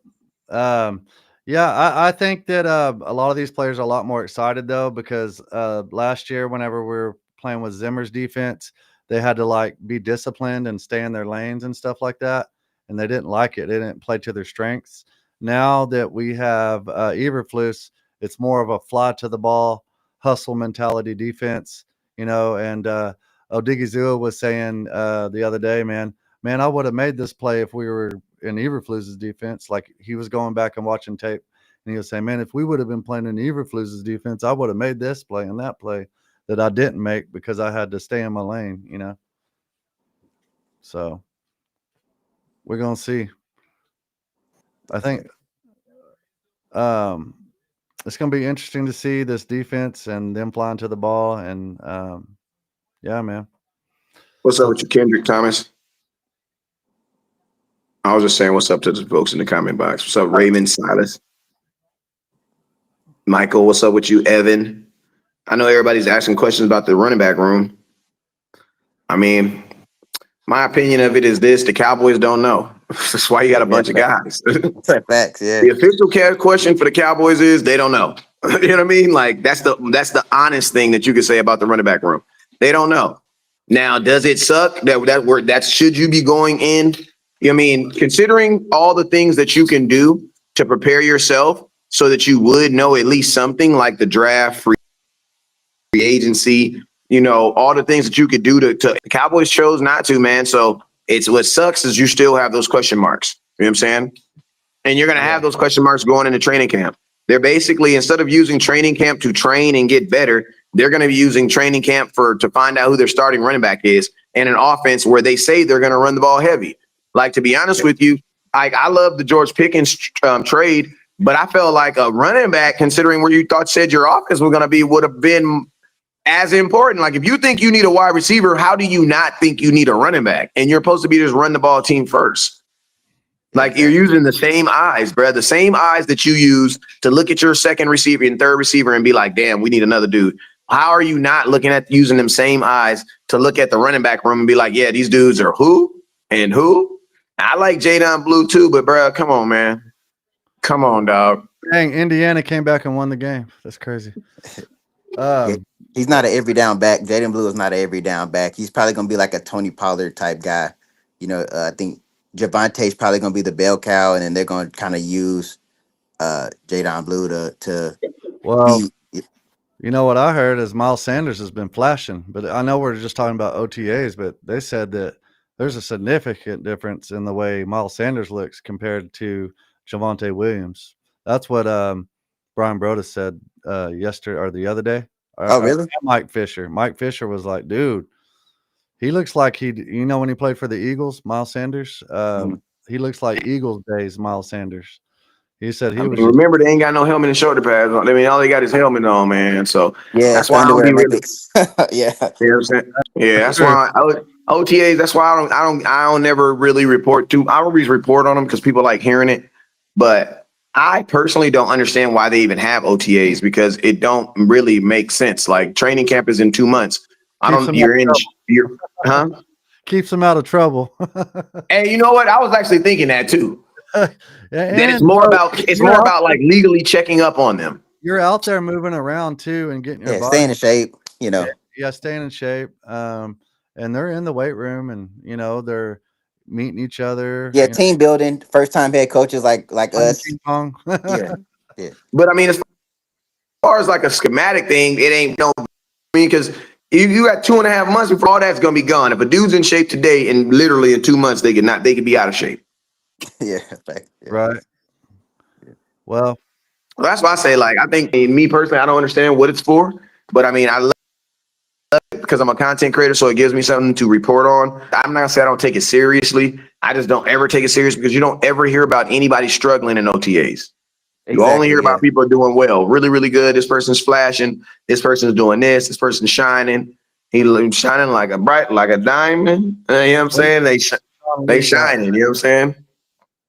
Speaker 1: I think that a lot of these players are a lot more excited though because last year, whenever we were playing with Zimmer's defense, they had to like be disciplined and stay in their lanes and stuff like that, and they didn't like it. They didn't play to their strengths. Now that we have Eberflus, it's more of a fly to the ball, hustle mentality defense, and Odigizua was saying the other day, man, I would have made this play if we were in Eberflus's defense. Like he was going back and watching tape, and he was saying, man, if we would have been playing in Eberflus's defense, I would have made this play and that play that I didn't make because I had to stay in my lane, So we're gonna see. I think it's gonna be interesting to see this defense and them flying to the ball, and yeah, man.
Speaker 5: What's up with you, Kendrick Thomas? I was just saying what's up to the folks in the comment box. What's up, Raymond Silas? Michael, what's up with you, Evan? I know everybody's asking questions about the running back room. I mean, my opinion of it is this: the Cowboys don't know. That's why you got a bunch of guys.
Speaker 6: Facts. Yeah.
Speaker 5: The official question for the Cowboys is they don't know. You know what I mean? Like that's the honest thing that you could say about the running back room. They don't know. Now, does it suck that should you be going in? You know what I mean, considering all the things that you can do to prepare yourself so that you would know at least something like the draft, free agency, all the things that you could do to the Cowboys chose not to, man. So it's what sucks is you still have those question marks. You know what I'm saying? And you're going to have those question marks going into training camp. They're basically, instead of using training camp to train and get better, they're going to be using training camp to find out who their starting running back is and an offense where they say they're going to run the ball heavy. Like, to be honest with you, I love the George Pickens trade, but I felt like a running back, considering where you said your offense was going to be, would have been as important. Like, if you think you need a wide receiver, how do you not think you need a running back? And you're supposed to be just run the ball team first. Like, you're using the same eyes, bro. The same eyes that you use to look at your second receiver and third receiver and be like, damn, we need another dude. How are you not looking at using them same eyes to look at the running back room and be like, yeah, these dudes are who and who? I like Jadon Blue too, but bro, come on, man. Come on, dog.
Speaker 1: Dang, Indiana came back and won the game. That's crazy.
Speaker 6: He's not an every down back. Jaden Blue is not an every down back. He's probably going to be like a Tony Pollard type guy. I think Javante's probably going to be the bell cow, and then they're going to kind of use Jadon Blue to
Speaker 1: Well,
Speaker 6: be.
Speaker 1: you know what I heard is Miles Sanders has been flashing, but I know we're just talking about OTAs, but they said that there's a significant difference in the way Miles Sanders looks compared to Javonte Williams. That's what Brian Broda said yesterday or the other day.
Speaker 6: Oh, really?
Speaker 1: And Mike Fisher. Mike Fisher was like, dude, he looks like when he played for the Eagles, Miles Sanders. He looks like Eagles days, Miles Sanders. He said he was.
Speaker 5: Remember, they ain't got no helmet and shoulder pads on. I mean, all they got is helmet on, man. So
Speaker 6: Yeah,
Speaker 5: that's why I don't
Speaker 6: underwear
Speaker 5: be really.
Speaker 6: Olympics. Yeah.
Speaker 5: You know what I'm saying? Yeah, that's why OTAs. That's why I don't never really report to. I always report on them because people like hearing it. But I personally don't understand why they even have OTAs because it don't really make sense. Like training camp is in 2 months.
Speaker 1: Keeps them out of trouble.
Speaker 5: Hey, you know what? I was actually thinking that too. Then it's more about like legally checking up on them.
Speaker 1: You're out there moving around too and getting your body.
Speaker 6: Staying in shape, you know.
Speaker 1: Yeah, staying in shape. And they're in the weight room and they're meeting each other.
Speaker 6: Yeah, team building, first time head coaches like us.
Speaker 1: Ping pong.
Speaker 6: Yeah.
Speaker 5: But I mean, as far as like a schematic thing, it ain't because you got 2.5 months before all that's gonna be gone. If a dude's in shape today and literally in 2 months they could be out of shape.
Speaker 6: Yeah,
Speaker 1: right. Well,
Speaker 5: that's why I say, like, I think me personally, I don't understand what it's for, but I mean, I love it because I'm a content creator, so it gives me something to report on. I'm not gonna say I don't take it seriously. I just don't ever take it serious because you don't ever hear about anybody struggling in OTAs. You only hear about people doing well, really, really good. This person's flashing. This person's doing this. This person's shining. He's shining like a diamond. You know what I'm saying? They shining. You know what I'm saying?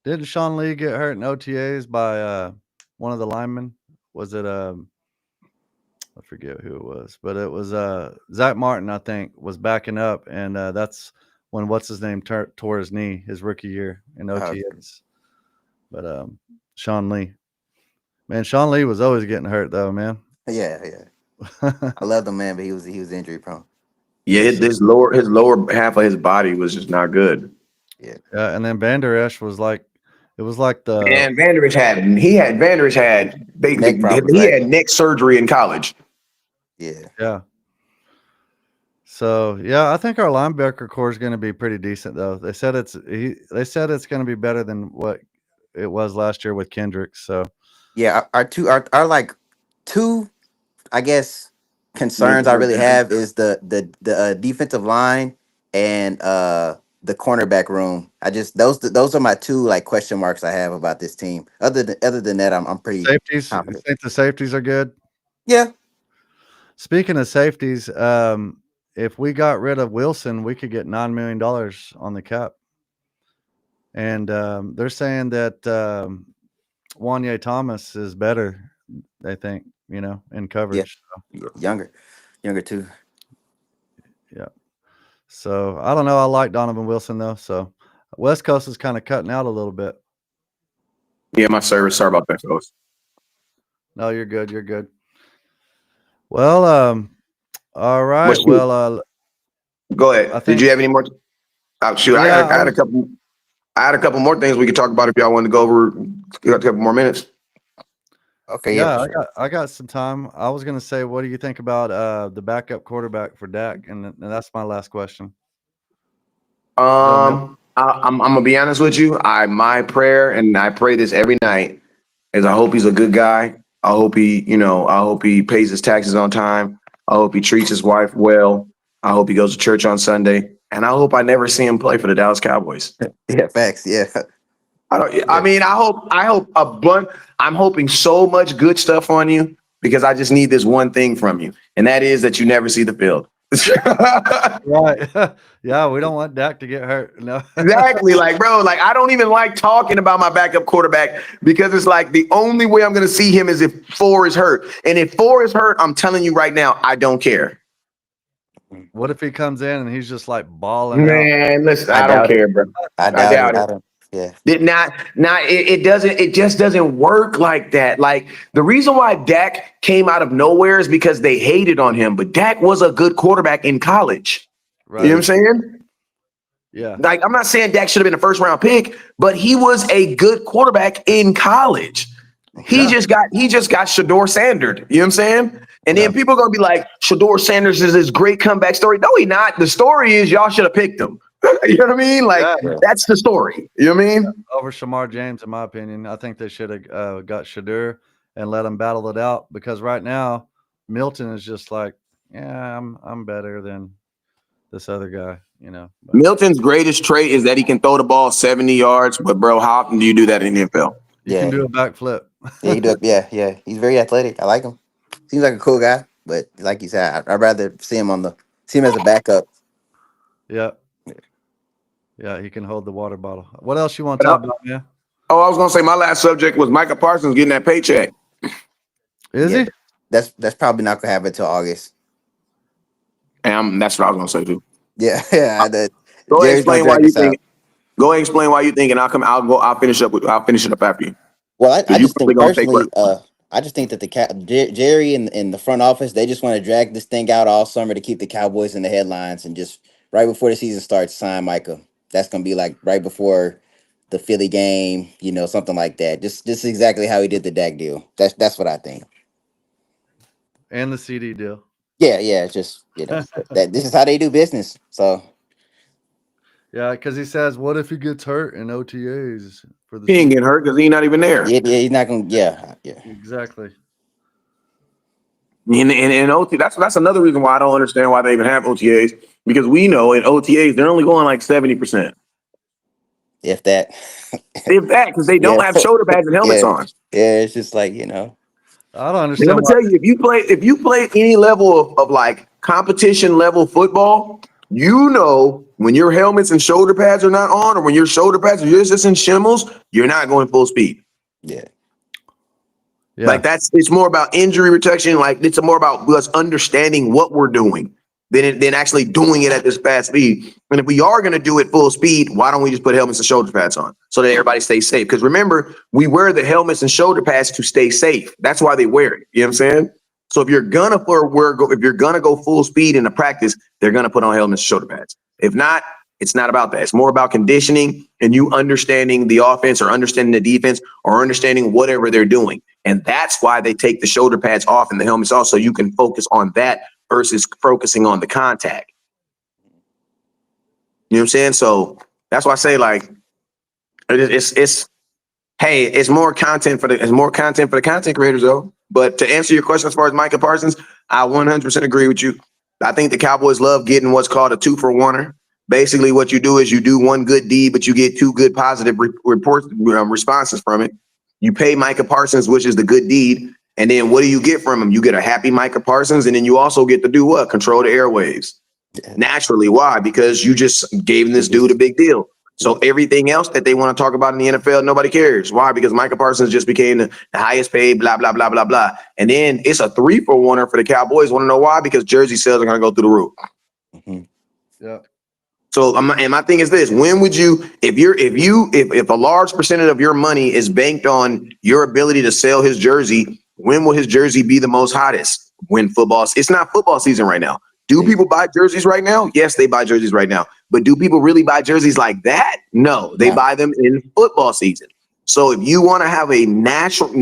Speaker 1: Didn't Sean Lee get hurt in OTAs by one of the linemen? Was it I forget who it was, but it was Zach Martin, I think, was backing up, and that's when what's his name tore his knee his rookie year in OTAs. But Sean Lee, man, Sean Lee was always getting hurt though, man.
Speaker 6: Yeah. I loved him, man, but he was injury prone.
Speaker 5: Yeah, his lower half of his body was just not good.
Speaker 1: Yeah, and then Vander Esch was like. It was like
Speaker 5: and Vander Esch had neck surgery in college.
Speaker 6: Yeah.
Speaker 1: So yeah, I think our linebacker core is going to be pretty decent though. They said it's going to be better than what it was last year with Kendricks. So
Speaker 6: yeah, our like two, I guess, concerns I really have is the defensive line and the cornerback room. Those are my two like question marks I have about this team. Other than that, I'm pretty
Speaker 1: safeties.
Speaker 6: confident.
Speaker 1: You think the safeties are good?
Speaker 6: Yeah.
Speaker 1: Speaking of safeties, if we got rid of Wilson, we could get $9 million on the cap. And they're saying that Wanye Thomas is better. They think, in coverage.
Speaker 6: Yeah. So. Younger too.
Speaker 1: Yeah. So I don't know. I like Donovan Wilson though. So West Coast is kind of cutting out a little bit.
Speaker 5: Yeah, my service. Sorry about that, folks.
Speaker 1: No, you're good. You're good. Well, all right. Well,
Speaker 5: go ahead. Did you have any more? Shoot, yeah, I had a couple. I had a couple more things we could talk about if y'all wanted to go over. Got a couple more minutes.
Speaker 6: Okay.
Speaker 1: Yeah, I got some time. I was gonna say, what do you think about the backup quarterback for Dak? And that's my last question.
Speaker 5: I'm gonna be honest with you. My prayer, and I pray this every night, is I hope he's a good guy. I hope he pays his taxes on time. I hope he treats his wife well. I hope he goes to church on Sunday, and I hope I never see him play for the Dallas Cowboys.
Speaker 6: Yeah, facts. Yeah.
Speaker 5: I hope a bunch. I'm hoping so much good stuff on you because I just need this one thing from you, and that is that you never see the field.
Speaker 1: Right. Yeah, we don't want Dak to get hurt. No.
Speaker 5: Exactly. Like, bro, like I don't even like talking about my backup quarterback because it's like the only way I'm going to see him is if 4 is hurt. And if 4 is hurt, I'm telling you right now, I don't care.
Speaker 1: What if he comes in and he's just like balling out?
Speaker 5: Man, listen, I don't care, bro.
Speaker 6: I doubt it. Yeah.
Speaker 5: It just doesn't work like that. Like the reason why Dak came out of nowhere is because they hated on him, but Dak was a good quarterback in college. Right. You know what I'm saying?
Speaker 1: Yeah.
Speaker 5: Like I'm not saying Dak should have been a first round pick, but he was a good quarterback in college. He just got Shedeur Sanders. You know what I'm saying? And then people are gonna be like, Shedeur Sanders is this great comeback story. No, he's not. The story is y'all should have picked him. You know what I mean? Like
Speaker 1: Yeah.
Speaker 5: that's the story. You know what I mean?
Speaker 1: Over Shamar James, in my opinion. I think they should have got Shadur and let him battle it out because right now Milton is just like, yeah, I'm better than this other guy, you know. But
Speaker 5: Milton's greatest trait is that he can throw the ball 70 yards, but bro, how often do you do that in the NFL?
Speaker 1: you can do a backflip.
Speaker 6: Yeah, he do. Yeah. He's very athletic. I like him. Seems like a cool guy, but like you said, I'd rather see him as a backup.
Speaker 1: Yeah. Yeah, he can hold the water bottle. What else you want to talk about, man?
Speaker 5: Oh, I was gonna say my last subject was Micah Parsons getting that paycheck.
Speaker 1: Is
Speaker 6: Yeah.
Speaker 1: he?
Speaker 6: That's probably not gonna happen until August.
Speaker 5: And that's what I was gonna say too.
Speaker 6: Yeah.
Speaker 5: Go ahead,
Speaker 6: Jerry's gonna
Speaker 5: explain why
Speaker 6: drag
Speaker 5: you
Speaker 6: us out.
Speaker 5: think. Go ahead, explain why you think, and I'll finish it up after you.
Speaker 6: Well, I
Speaker 5: You
Speaker 6: just
Speaker 5: probably
Speaker 6: think
Speaker 5: gonna take
Speaker 6: personally, I just think that Jerry and the front office, they just want to drag this thing out all summer to keep the Cowboys in the headlines and just right before the season starts, sign Micah. That's gonna be like right before the Philly game, something like that. Just exactly how he did the Dak deal. That's what I think.
Speaker 1: And the CD deal.
Speaker 6: Yeah, it's just that this is how they do business. So
Speaker 1: Yeah, because he says, what if he gets hurt in OTAs for the
Speaker 5: He ain't
Speaker 1: season?
Speaker 5: getting hurt because he's not even there.
Speaker 6: yeah, he's not gonna. Yeah.
Speaker 1: Exactly.
Speaker 5: In OT, that's another reason why I don't understand why they even have OTAs, because we know in OTAs they're only going like 70%.
Speaker 6: If that.
Speaker 5: If that, because they don't
Speaker 6: Yeah.
Speaker 5: have shoulder pads and helmets
Speaker 6: Yeah.
Speaker 5: on.
Speaker 6: Yeah, it's just like
Speaker 1: I don't
Speaker 5: And I'm
Speaker 1: understand
Speaker 5: gonna
Speaker 1: why.
Speaker 5: tell you, if you play any level of like competition level football, you know when your helmets and shoulder pads are not on, or when your shoulder pads are just in shimmels, you're not going full speed.
Speaker 6: Yeah.
Speaker 1: Yeah.
Speaker 5: Like it's more about injury protection. Like it's more about us understanding what we're doing than actually doing it at this fast speed. And if we are going to do it full speed, why don't we just put helmets and shoulder pads on so that everybody stays safe? Because remember, we wear the helmets and shoulder pads to stay safe. That's why they wear it. You know what I'm saying? So if you're gonna go full speed in the practice, they're gonna put on helmets and shoulder pads. If not, it's not about that. It's more about conditioning and you understanding the offense or understanding the defense or understanding whatever they're doing. And that's why they take the shoulder pads off and the helmets off, so you can focus on that versus focusing on the contact. You know what I'm saying? So that's why I say like it's more content for the content creators though. But to answer your question as far as Micah Parsons, I 100% agree with you. I think the Cowboys love getting what's called a 2-for-1er. Basically, what you do is you do one good deed, but you get two good positive responses from it. You pay Micah Parsons, which is the good deed, and then what do you get from him? You get a happy Micah Parsons, and then you also get to do what? Control the airwaves. Naturally. Why? Because you just gave this dude a big deal. So everything else that they want to talk about in the NFL, nobody cares. Why? Because Micah Parsons just became the highest paid, blah, blah, blah, blah, blah. And then it's a 3-for-1er for the Cowboys. Want to know why? Because jersey sales are going to go through the roof.
Speaker 6: Mm-hmm.
Speaker 1: Yeah.
Speaker 5: So and my thing is this: when would you, if a large percentage of your money is banked on your ability to sell his jersey, when will his jersey be the most hottest? When it's not football season right now. Do people buy jerseys right now? Yes, they buy jerseys right now. But do people really buy jerseys like that? No, they buy them in football season. So if you want to have a national,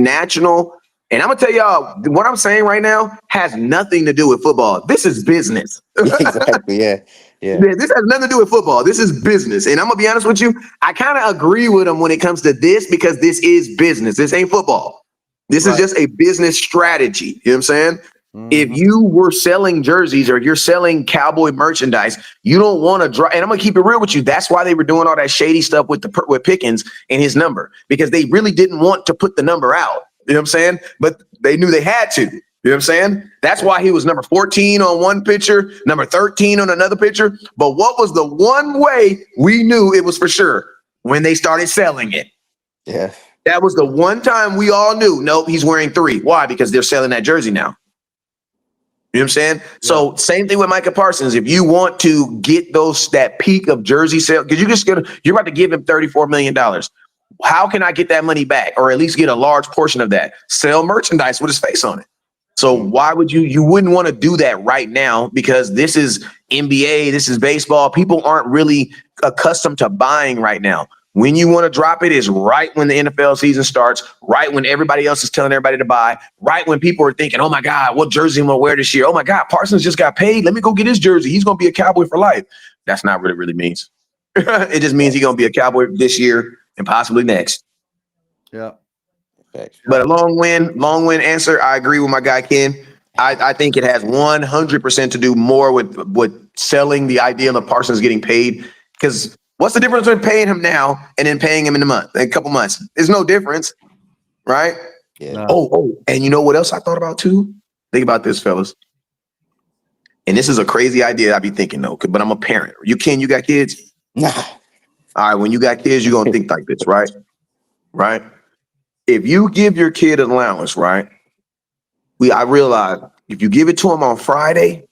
Speaker 5: and I'm gonna tell y'all, what I'm saying right now has nothing to do with football. This is business.
Speaker 6: Exactly. Yeah.
Speaker 5: This has nothing to do with football. This is business. And I'm gonna be honest with you, I kind of agree with him when it comes to this, because this is business. This ain't football. This is just a business strategy. You know what I'm saying? Mm-hmm. If you were selling jerseys or you're selling Cowboy merchandise, you don't want to draw. And I'm gonna keep it real with you. That's why they were doing all that shady stuff with Pickens and his number, because they really didn't want to put the number out. You know what I'm saying? But they knew they had to. You know what I'm saying? That's why he was number 14 on one picture, number 13 on another picture. But what was the one way we knew it was for sure? When they started selling it.
Speaker 6: Yeah.
Speaker 5: That was the one time we all knew, nope, he's wearing 3. Why? Because they're selling that jersey now. You know what I'm saying? Yeah. So same thing with Micah Parsons. If you want to get that peak of jersey sale, because you're about to give him $34 million. How can I get that money back, or at least get a large portion of that? Sell merchandise with his face on it. So why would you wouldn't want to do that right now, because this is NBA, this is baseball. People aren't really accustomed to buying right now. When you want to drop it is right when the NFL season starts, right when everybody else is telling everybody to buy, right when people are thinking, oh my God, what jersey am I going to wear this year? Oh my God, Parsons just got paid. Let me go get his jersey. He's going to be a Cowboy for life. That's not what it really means. It just means he's gonna be a Cowboy this year and possibly next.
Speaker 1: Yeah.
Speaker 6: Facts.
Speaker 5: But a long win answer. I agree with my guy Ken. I think it has 100% to do more with selling the idea of Parsons getting paid. Because what's the difference between paying him now and then paying him in a couple months? There's no difference, right?
Speaker 6: Yeah.
Speaker 1: No.
Speaker 5: Oh, and you know what else I thought about too? Think about this, fellas. And this is a crazy idea I be thinking though, but I'm a parent. You got kids?
Speaker 6: Nah.
Speaker 5: All right, when you got kids, you're gonna think like this, right? Right? If you give your kid an allowance, right? I realize if you give it to them on Friday,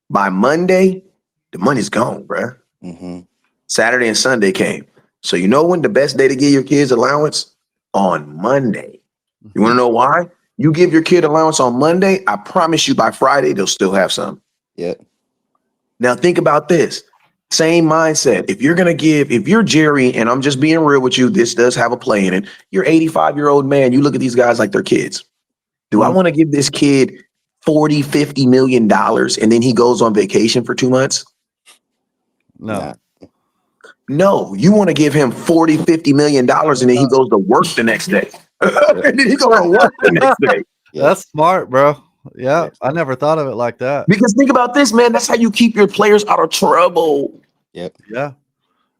Speaker 5: by Monday, the money's gone, bruh.
Speaker 6: Mm-hmm.
Speaker 5: Saturday and Sunday came. So you know when the best day to give your kids allowance? On Monday. You want to know why? You give your kid allowance on Monday, I promise you by Friday, they'll still have some.
Speaker 6: Yep.
Speaker 5: Now think about this. Same mindset. If you're Jerry, and I'm just being real with you, this does have a play in it. You're 85-year-old man. You look at these guys like they're kids. Do I want to give this kid $40-50 million and then he goes on vacation for 2 months?
Speaker 1: No.
Speaker 6: Nah.
Speaker 5: No, you want to give him $40-50 million and then he goes to work the next day. And then he goes to work the next day.
Speaker 6: Yeah.
Speaker 1: That's smart, bro. Yeah. I never thought of it like that.
Speaker 5: Because think about this, man. That's how you keep your players out of trouble.
Speaker 6: Yep.
Speaker 1: Yeah.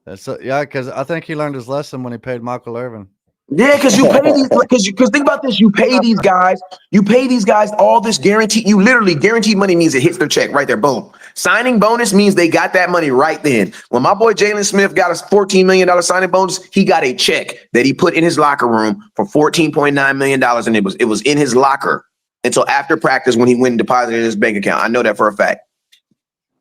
Speaker 1: Because I think he learned his lesson when he paid Michael Irvin.
Speaker 5: Yeah, because you pay these. Because think about this. You pay these guys. You pay these guys all this guaranteed. You literally guaranteed money means it hits their check right there. Boom. Signing bonus means they got that money right then. When my boy Jalen Smith got a $14 million signing bonus, he got a check that he put in his locker room for $14.9 million, and it was in his locker until after practice when he went and deposited in his bank account. I know that for a fact.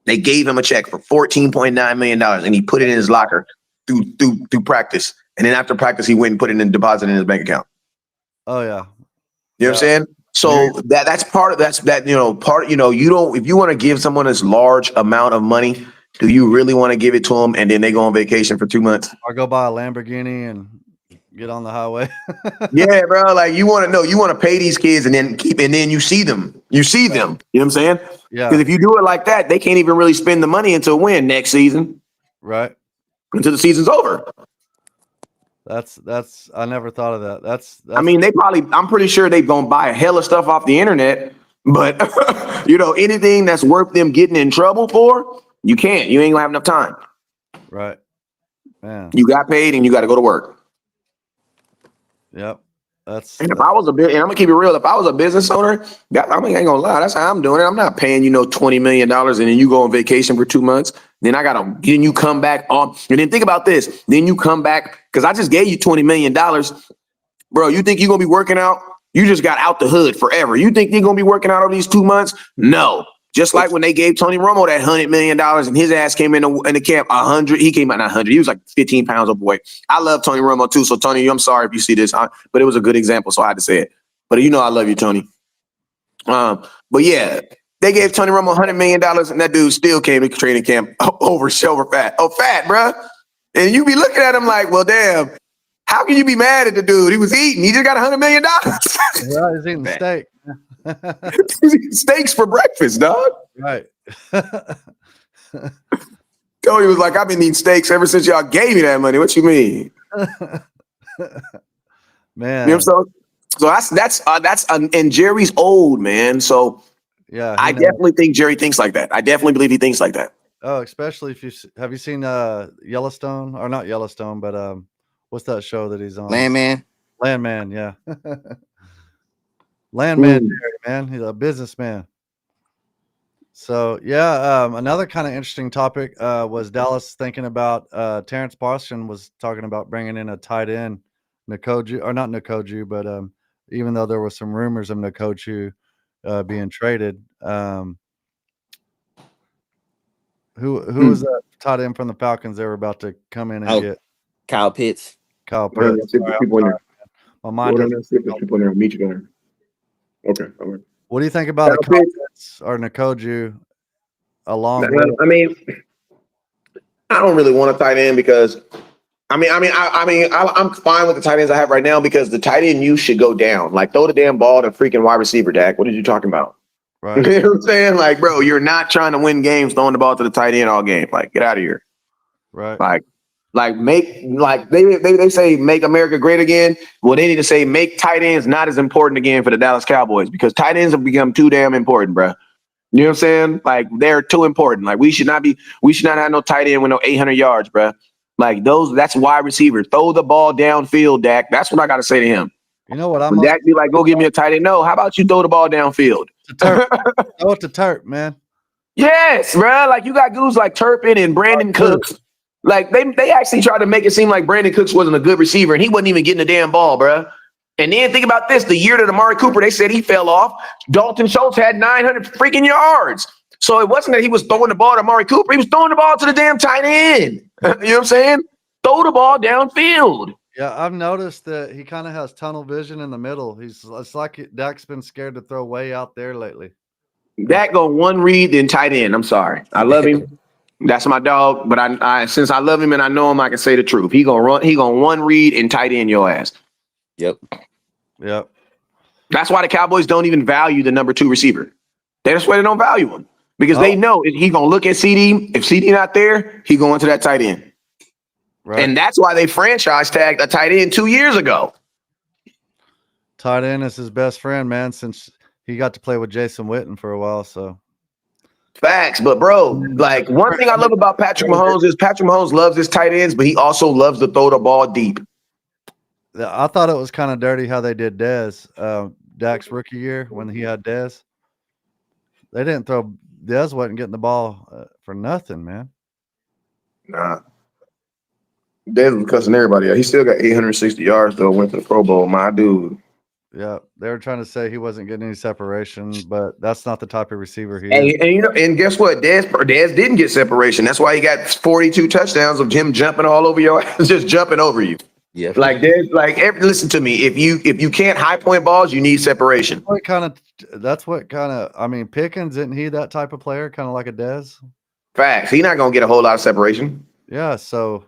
Speaker 5: They gave him a check for $14.9 million, and he put it in his locker through practice. And then after practice, he went and put it in deposit in his bank account.
Speaker 1: Oh, yeah.
Speaker 5: You know what I'm saying? So that's part of you don't, if you want to give someone this large amount of money, do you really want to give it to them and then they go on vacation for 2 months?
Speaker 1: Or go buy a Lamborghini and get on the highway.
Speaker 5: Yeah, bro. Like you want to pay these kids and then you see them. You know what I'm saying?
Speaker 1: Yeah.
Speaker 5: Because if you do it like that, they can't even really spend the money until when? Next season?
Speaker 1: Right.
Speaker 5: Until the season's over.
Speaker 1: That's I never thought of that. That's
Speaker 5: I mean, I'm pretty sure they're going to buy a hell of stuff off the internet, but anything that's worth them getting in trouble for, you can't. You ain't gonna have enough time.
Speaker 1: right. Man.
Speaker 5: You got paid and you got to go to work.
Speaker 1: Yep.
Speaker 5: And if I was and I'm gonna keep it real, if I was a business owner, I ain't gonna lie, that's how I'm doing it. I'm not paying $20 million and then you go on vacation for 2 months. Then you come back on, and then think about this. Then you come back because I just gave you $20 million, bro. You think you're gonna be working out? You just got out the hood forever. You think you're gonna be working out over these 2 months? No. Just like when they gave Tony Romo that $100 million and his ass came in the camp 100. He came out not 100. He was like 15 pounds of boy. I love Tony Romo too. So Tony, I'm sorry if you see this, but it was a good example, so I had to say it. But I love you, Tony. But yeah, they gave Tony Romo $100 million, and that dude still came to training camp over fat. Oh, fat, bro. And you be looking at him like, well, damn. How can you be mad at the dude? He was eating. He just got $100 million.
Speaker 1: Yeah, he's eating steak.
Speaker 5: Steaks for breakfast, dog.
Speaker 1: Right.
Speaker 5: Tony was like, I've been eating steaks ever since y'all gave me that money. What you mean?
Speaker 1: Man.
Speaker 5: You know so that's and Jerry's old, man. So
Speaker 1: Yeah.
Speaker 5: I definitely think Jerry thinks like that. I definitely believe he thinks like that.
Speaker 1: Oh, especially if have you seen Yellowstone, or not Yellowstone, but what's that show that he's on?
Speaker 6: Landman.
Speaker 1: Landman, yeah. Landman, Jerry, man. He's a businessman. So yeah, another kind of interesting topic was Dallas thinking about Terrence Boston was talking about bringing in a tight end, Nkoju, or not Nkoju, but even though there were some rumors of Nkoju being traded, who was that tight end from the Falcons they were about to come in and get?
Speaker 6: Kyle Pitts.
Speaker 1: Kyle Pitts. My mind doesn't.
Speaker 5: Okay. All right.
Speaker 1: What do you think about Kyle Pitts or Nkoju along with?
Speaker 5: I mean, I don't really want a tight end because I'm fine with the tight ends I have right now because the tight end use should go down. Like throw the damn ball to freaking wide receiver, Dak. What are you talking about?
Speaker 1: Right.
Speaker 5: You know what I'm saying? Like, bro, you're not trying to win games throwing the ball to the tight end all game. Like, get out of here.
Speaker 1: Right.
Speaker 5: Like, Like they say make America great again. Well, they need to say make tight ends not as important again for the Dallas Cowboys because tight ends have become too damn important, bro. You know what I'm saying? Like they're too important. Like we should not have no tight end with no 800 yards, bro. Like that's wide receiver. Throw the ball downfield, Dak. That's what I got to say to him.
Speaker 1: You know what I'm
Speaker 5: When Dak be like, go give me a tight end. No, how about you throw the ball downfield?
Speaker 1: Throw it to Turp, man.
Speaker 5: Yes, bro. Like you got dudes like Turpin and Brandon Cooks. Like they actually tried to make it seem like Brandon Cooks wasn't a good receiver and he wasn't even getting the damn ball, bro. And then think about this: the year that Amari Cooper, they said he fell off. Dalton Schultz had 900 freaking yards. So it wasn't that he was throwing the ball to Amari Cooper; he was throwing the ball to the damn tight end. You know what I'm saying? Throw the ball downfield.
Speaker 1: Yeah, I've noticed that he kind of has tunnel vision in the middle. It's like Dak's been scared to throw way out there lately.
Speaker 5: Dak go one read, then tight end. I'm sorry, I love him. That's my dog. But I since I love him and I know him, I can say the truth. He gonna one read and tight end your ass.
Speaker 6: Yep.
Speaker 5: That's why the Cowboys don't even value the number 2 receiver. That's why they don't value him because they know he gonna look at CD. If CD not there, he going to that tight end.
Speaker 1: Right.
Speaker 5: And that's why they franchise tagged a tight end 2 years ago.
Speaker 1: Tight end is his best friend, man, since he got to play with Jason Witten for a while. So
Speaker 5: Facts, but bro, like one thing I love about Patrick Mahomes is Patrick Mahomes loves his tight ends, but he also loves to throw the ball deep.
Speaker 1: I thought it was kind of dirty how they did Dez, Dak's rookie year when he had Dez. They didn't throw Dez wasn't getting the ball for nothing, man.
Speaker 5: Nah. Dez was cussing everybody out. He still got 860 yards though, went to the Pro Bowl, my dude.
Speaker 1: Yeah, they were trying to say he wasn't getting any separation, but that's not the type of receiver he is.
Speaker 5: And you know, and guess what? Dez didn't get separation. That's why he got 42 touchdowns of him jumping all over your ass, just jumping over you.
Speaker 6: Yeah.
Speaker 5: Like Dez, listen to me. If you can't high point balls, you need separation.
Speaker 1: That's what kind of. I mean, Pickens, isn't he that type of player, kind of like a Dez?
Speaker 5: Facts. He's not gonna get a whole lot of separation.
Speaker 1: Yeah, so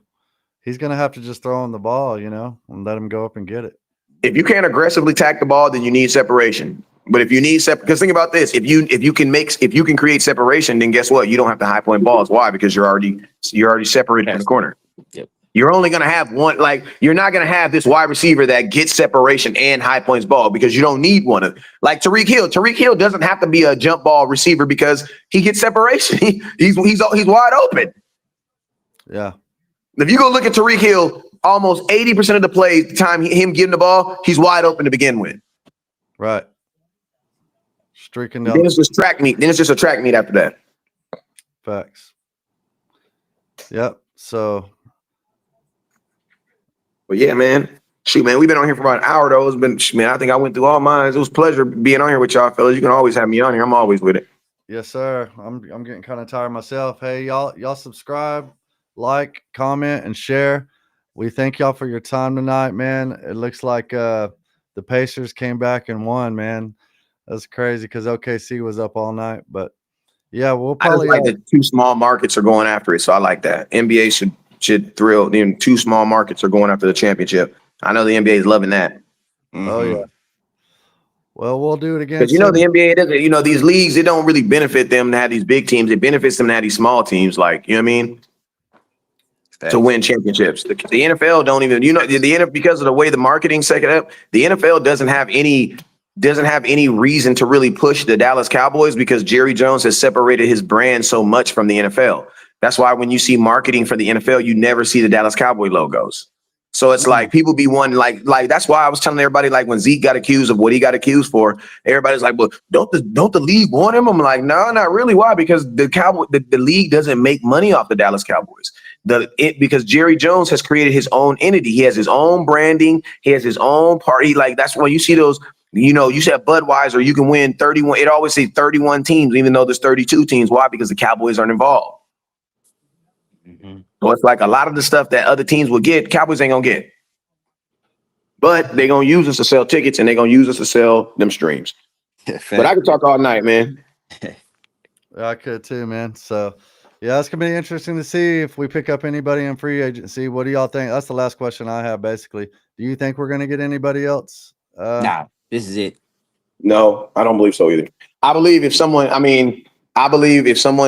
Speaker 1: he's gonna have to just throw him the ball, and let him go up and get it.
Speaker 5: If you can't aggressively tack the ball, then you need separation. But if you need because think about this: if you can create separation, then guess what? You don't have to high point balls. Why? Because you're already separated from the corner.
Speaker 6: Yep.
Speaker 5: You're only gonna have one. Like you're not gonna have this wide receiver that gets separation and high points ball because you don't need one of. Like Tyreek Hill. Tyreek Hill doesn't have to be a jump ball receiver because he gets separation. He's wide open.
Speaker 1: Yeah.
Speaker 5: If you go look at Tyreek Hill, almost 80% of the plays, the time him getting the ball, he's wide open to begin with.
Speaker 1: Right. Streaking down.
Speaker 5: Then it's just track meet. Then it's just a track meet after that.
Speaker 1: Facts. Yep. So.
Speaker 5: But yeah, man. Shoot, man, we've been on here for about an hour though. It's been, man, I think I went through all mine. It was a pleasure being on here with y'all, fellas. You can always have me on here. I'm always with it.
Speaker 1: Yes, sir. I'm getting kind of tired myself. Hey, y'all subscribe, like, comment, and share. We thank y'all for your time tonight, man. It looks like the Pacers came back and won, man. That's crazy because OKC was up all night. But yeah, we'll probably
Speaker 5: I just like that 2 small markets are going after it. So I like that. NBA should thrill. Then 2 small markets are going after the championship. I know the NBA is loving that.
Speaker 6: Mm-hmm.
Speaker 1: Oh yeah. Well, we'll do it again.
Speaker 5: Because the NBA doesn't, these leagues, it don't really benefit them to have these big teams. It benefits them to have these small teams, like, you know what I mean? To win championships. The NFL don't even, the NFL, because of the way the marketing set it up, the NFL doesn't have any reason to really push the Dallas Cowboys because Jerry Jones has separated his brand so much from the NFL. That's why when you see marketing for the NFL, you never see the Dallas Cowboy logos. So it's like people be one like that's why I was telling everybody, like when Zeke got accused of what he got accused for, everybody's like, well, don't the league want him? I'm like, no, not really. Why? Because the league doesn't make money off the Dallas Cowboys. Because Jerry Jones has created his own entity. He has his own branding. He has his own party. Like that's why you see those, you said Budweiser, you can win 31. It always says 31 teams, even though there's 32 teams. Why? Because the Cowboys aren't involved.
Speaker 6: Mm-hmm.
Speaker 5: So it's like a lot of the stuff that other teams will get, Cowboys ain't gonna get. But they're gonna use us to sell tickets and they're gonna use us to sell them streams. But I could talk all night, man.
Speaker 1: I could too, man. So yeah, it's gonna be interesting to see if we pick up anybody in free agency. What do y'all think? That's the last question I have, basically. Do you think we're gonna get anybody else?
Speaker 6: Nah, this is it.
Speaker 5: No, I don't believe so either. I believe if someone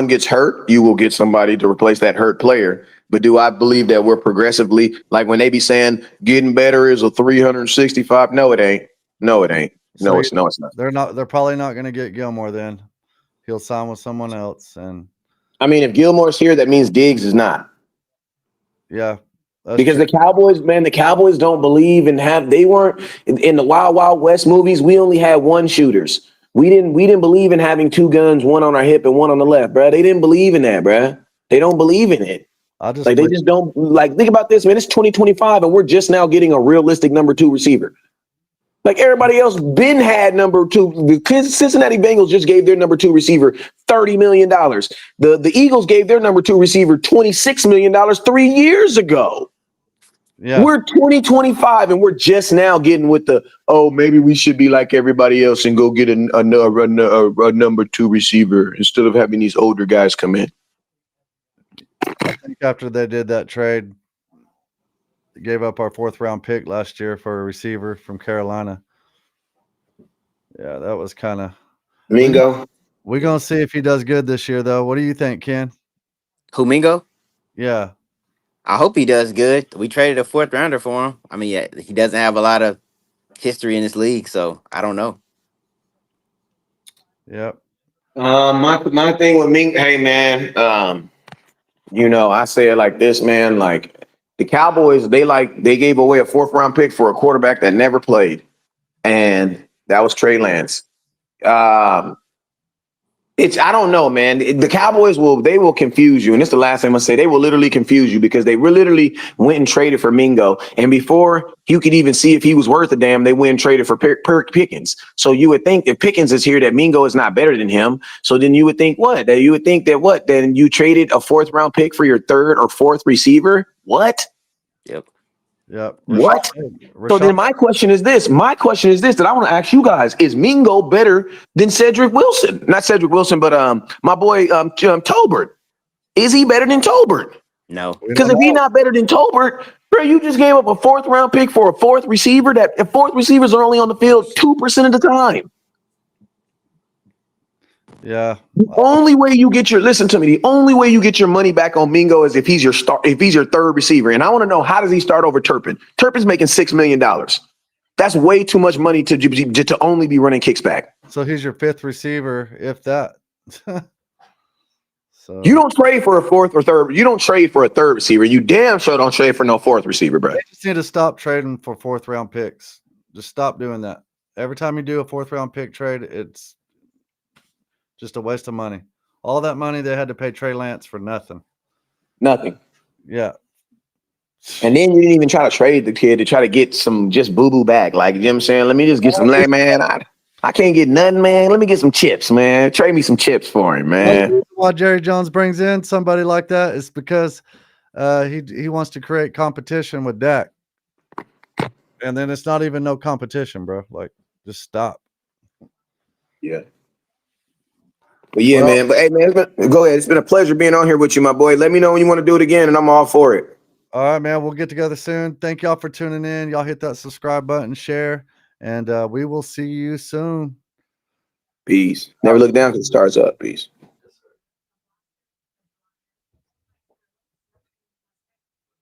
Speaker 5: gets hurt, you will get somebody to replace that hurt player. But do I believe that we're progressively, like when they be saying getting better is a 365? No, it ain't. No, it ain't. No, it's not.
Speaker 1: They're probably not going to get Gilmore then. He'll sign with someone else. And
Speaker 5: I mean, if Gilmore's here, that means Diggs is not.
Speaker 1: yeah.
Speaker 5: Because the Cowboys, man, the Cowboys don't believe and they weren't in the Wild Wild West movies. We only had one shooters. We didn't believe in having two guns, one on our hip and one on the left, bro. They didn't believe in that, bro. They don't believe in it. They just don't like. Think about this, man. It's 2025, and we're just now getting a realistic number 2 receiver. Like everybody else, been had number 2. The Cincinnati Bengals just gave their number 2 receiver $30 million. The Eagles gave their number 2 receiver $26 million 3 years ago. Yeah. We're 2025, and we're just now getting with the maybe we should be like everybody else and go get a number 2 receiver instead of having these older guys come in.
Speaker 1: I think after they did that trade, they gave up our 4th round pick last year for a receiver from Carolina. Yeah, that was kind of
Speaker 5: Mingo.
Speaker 1: We're gonna see if he does good this year, though. What do you think, Ken?
Speaker 6: Who, Mingo?
Speaker 1: Yeah,
Speaker 6: I hope he does good. We traded a 4th rounder for him. I mean, yeah, he doesn't have a lot of history in this league, so I don't know.
Speaker 1: Yep.
Speaker 5: My thing with Mingo, hey man, I say it like this, man. Like the Cowboys, they gave away a 4th round pick for a quarterback that never played, and that was Trey Lance. I don't know, man. The Cowboys will confuse you, and it's the last thing I'm gonna say. They will literally confuse you because they literally went and traded for Mingo, and before you could even see if he was worth a damn, they went and traded for Pickens. So you would think if Pickens is here that Mingo is not better than him. So then you would think what? That you would think that what? Then you traded a 4th round pick for your 3rd or 4th receiver? What?
Speaker 6: Yep.
Speaker 1: Yep.
Speaker 5: What? So then my question is this that I want to ask you guys: is Mingo better than Cedric Wilson? Not Cedric Wilson, but my boy Tolbert. Is he better than Tolbert?
Speaker 6: No.
Speaker 5: Because if he's not better than Tolbert, bro, you just gave up a 4th round pick for a 4th receiver. That if 4th receivers are only on the field 2% of the time.
Speaker 1: Yeah.
Speaker 5: The only way you get the only way you get your money back on Mingo is if he's your 3rd receiver. And I want to know, how does he start over Turpin? Turpin's making $6 million. That's way too much money to only be running kicks back.
Speaker 1: So he's your 5th receiver, if that. So
Speaker 5: you don't trade for a 4th or 3rd. You don't trade for a 3rd receiver. You damn sure don't trade for no 4th receiver, bro.
Speaker 1: They just need to stop trading for 4th round picks. Just stop doing that. Every time you do a 4th round pick trade, it's just a waste of money. All that money they had to pay Trey Lance for nothing.
Speaker 5: Nothing.
Speaker 1: Yeah.
Speaker 5: And then you didn't even try to trade the kid to try to get some just boo-boo back. Like, you know what I'm saying? Let me just get some, like, man, I can't get nothing, man. Let me get some chips, man. Trade me some chips for him, man.
Speaker 1: Why Jerry Jones brings in somebody like that is because he wants to create competition with Dak. And then it's not even no competition, bro. Like, just stop.
Speaker 5: Yeah. But yeah, man. But hey, man, go ahead. It's been a pleasure being on here with you, my boy. Let me know when you want to do it again, and I'm all for it.
Speaker 1: All right, man. We'll get together soon. Thank y'all for tuning in. Y'all hit that subscribe button, share, and we will see you soon.
Speaker 5: Peace. Never look down because it starts up. Peace.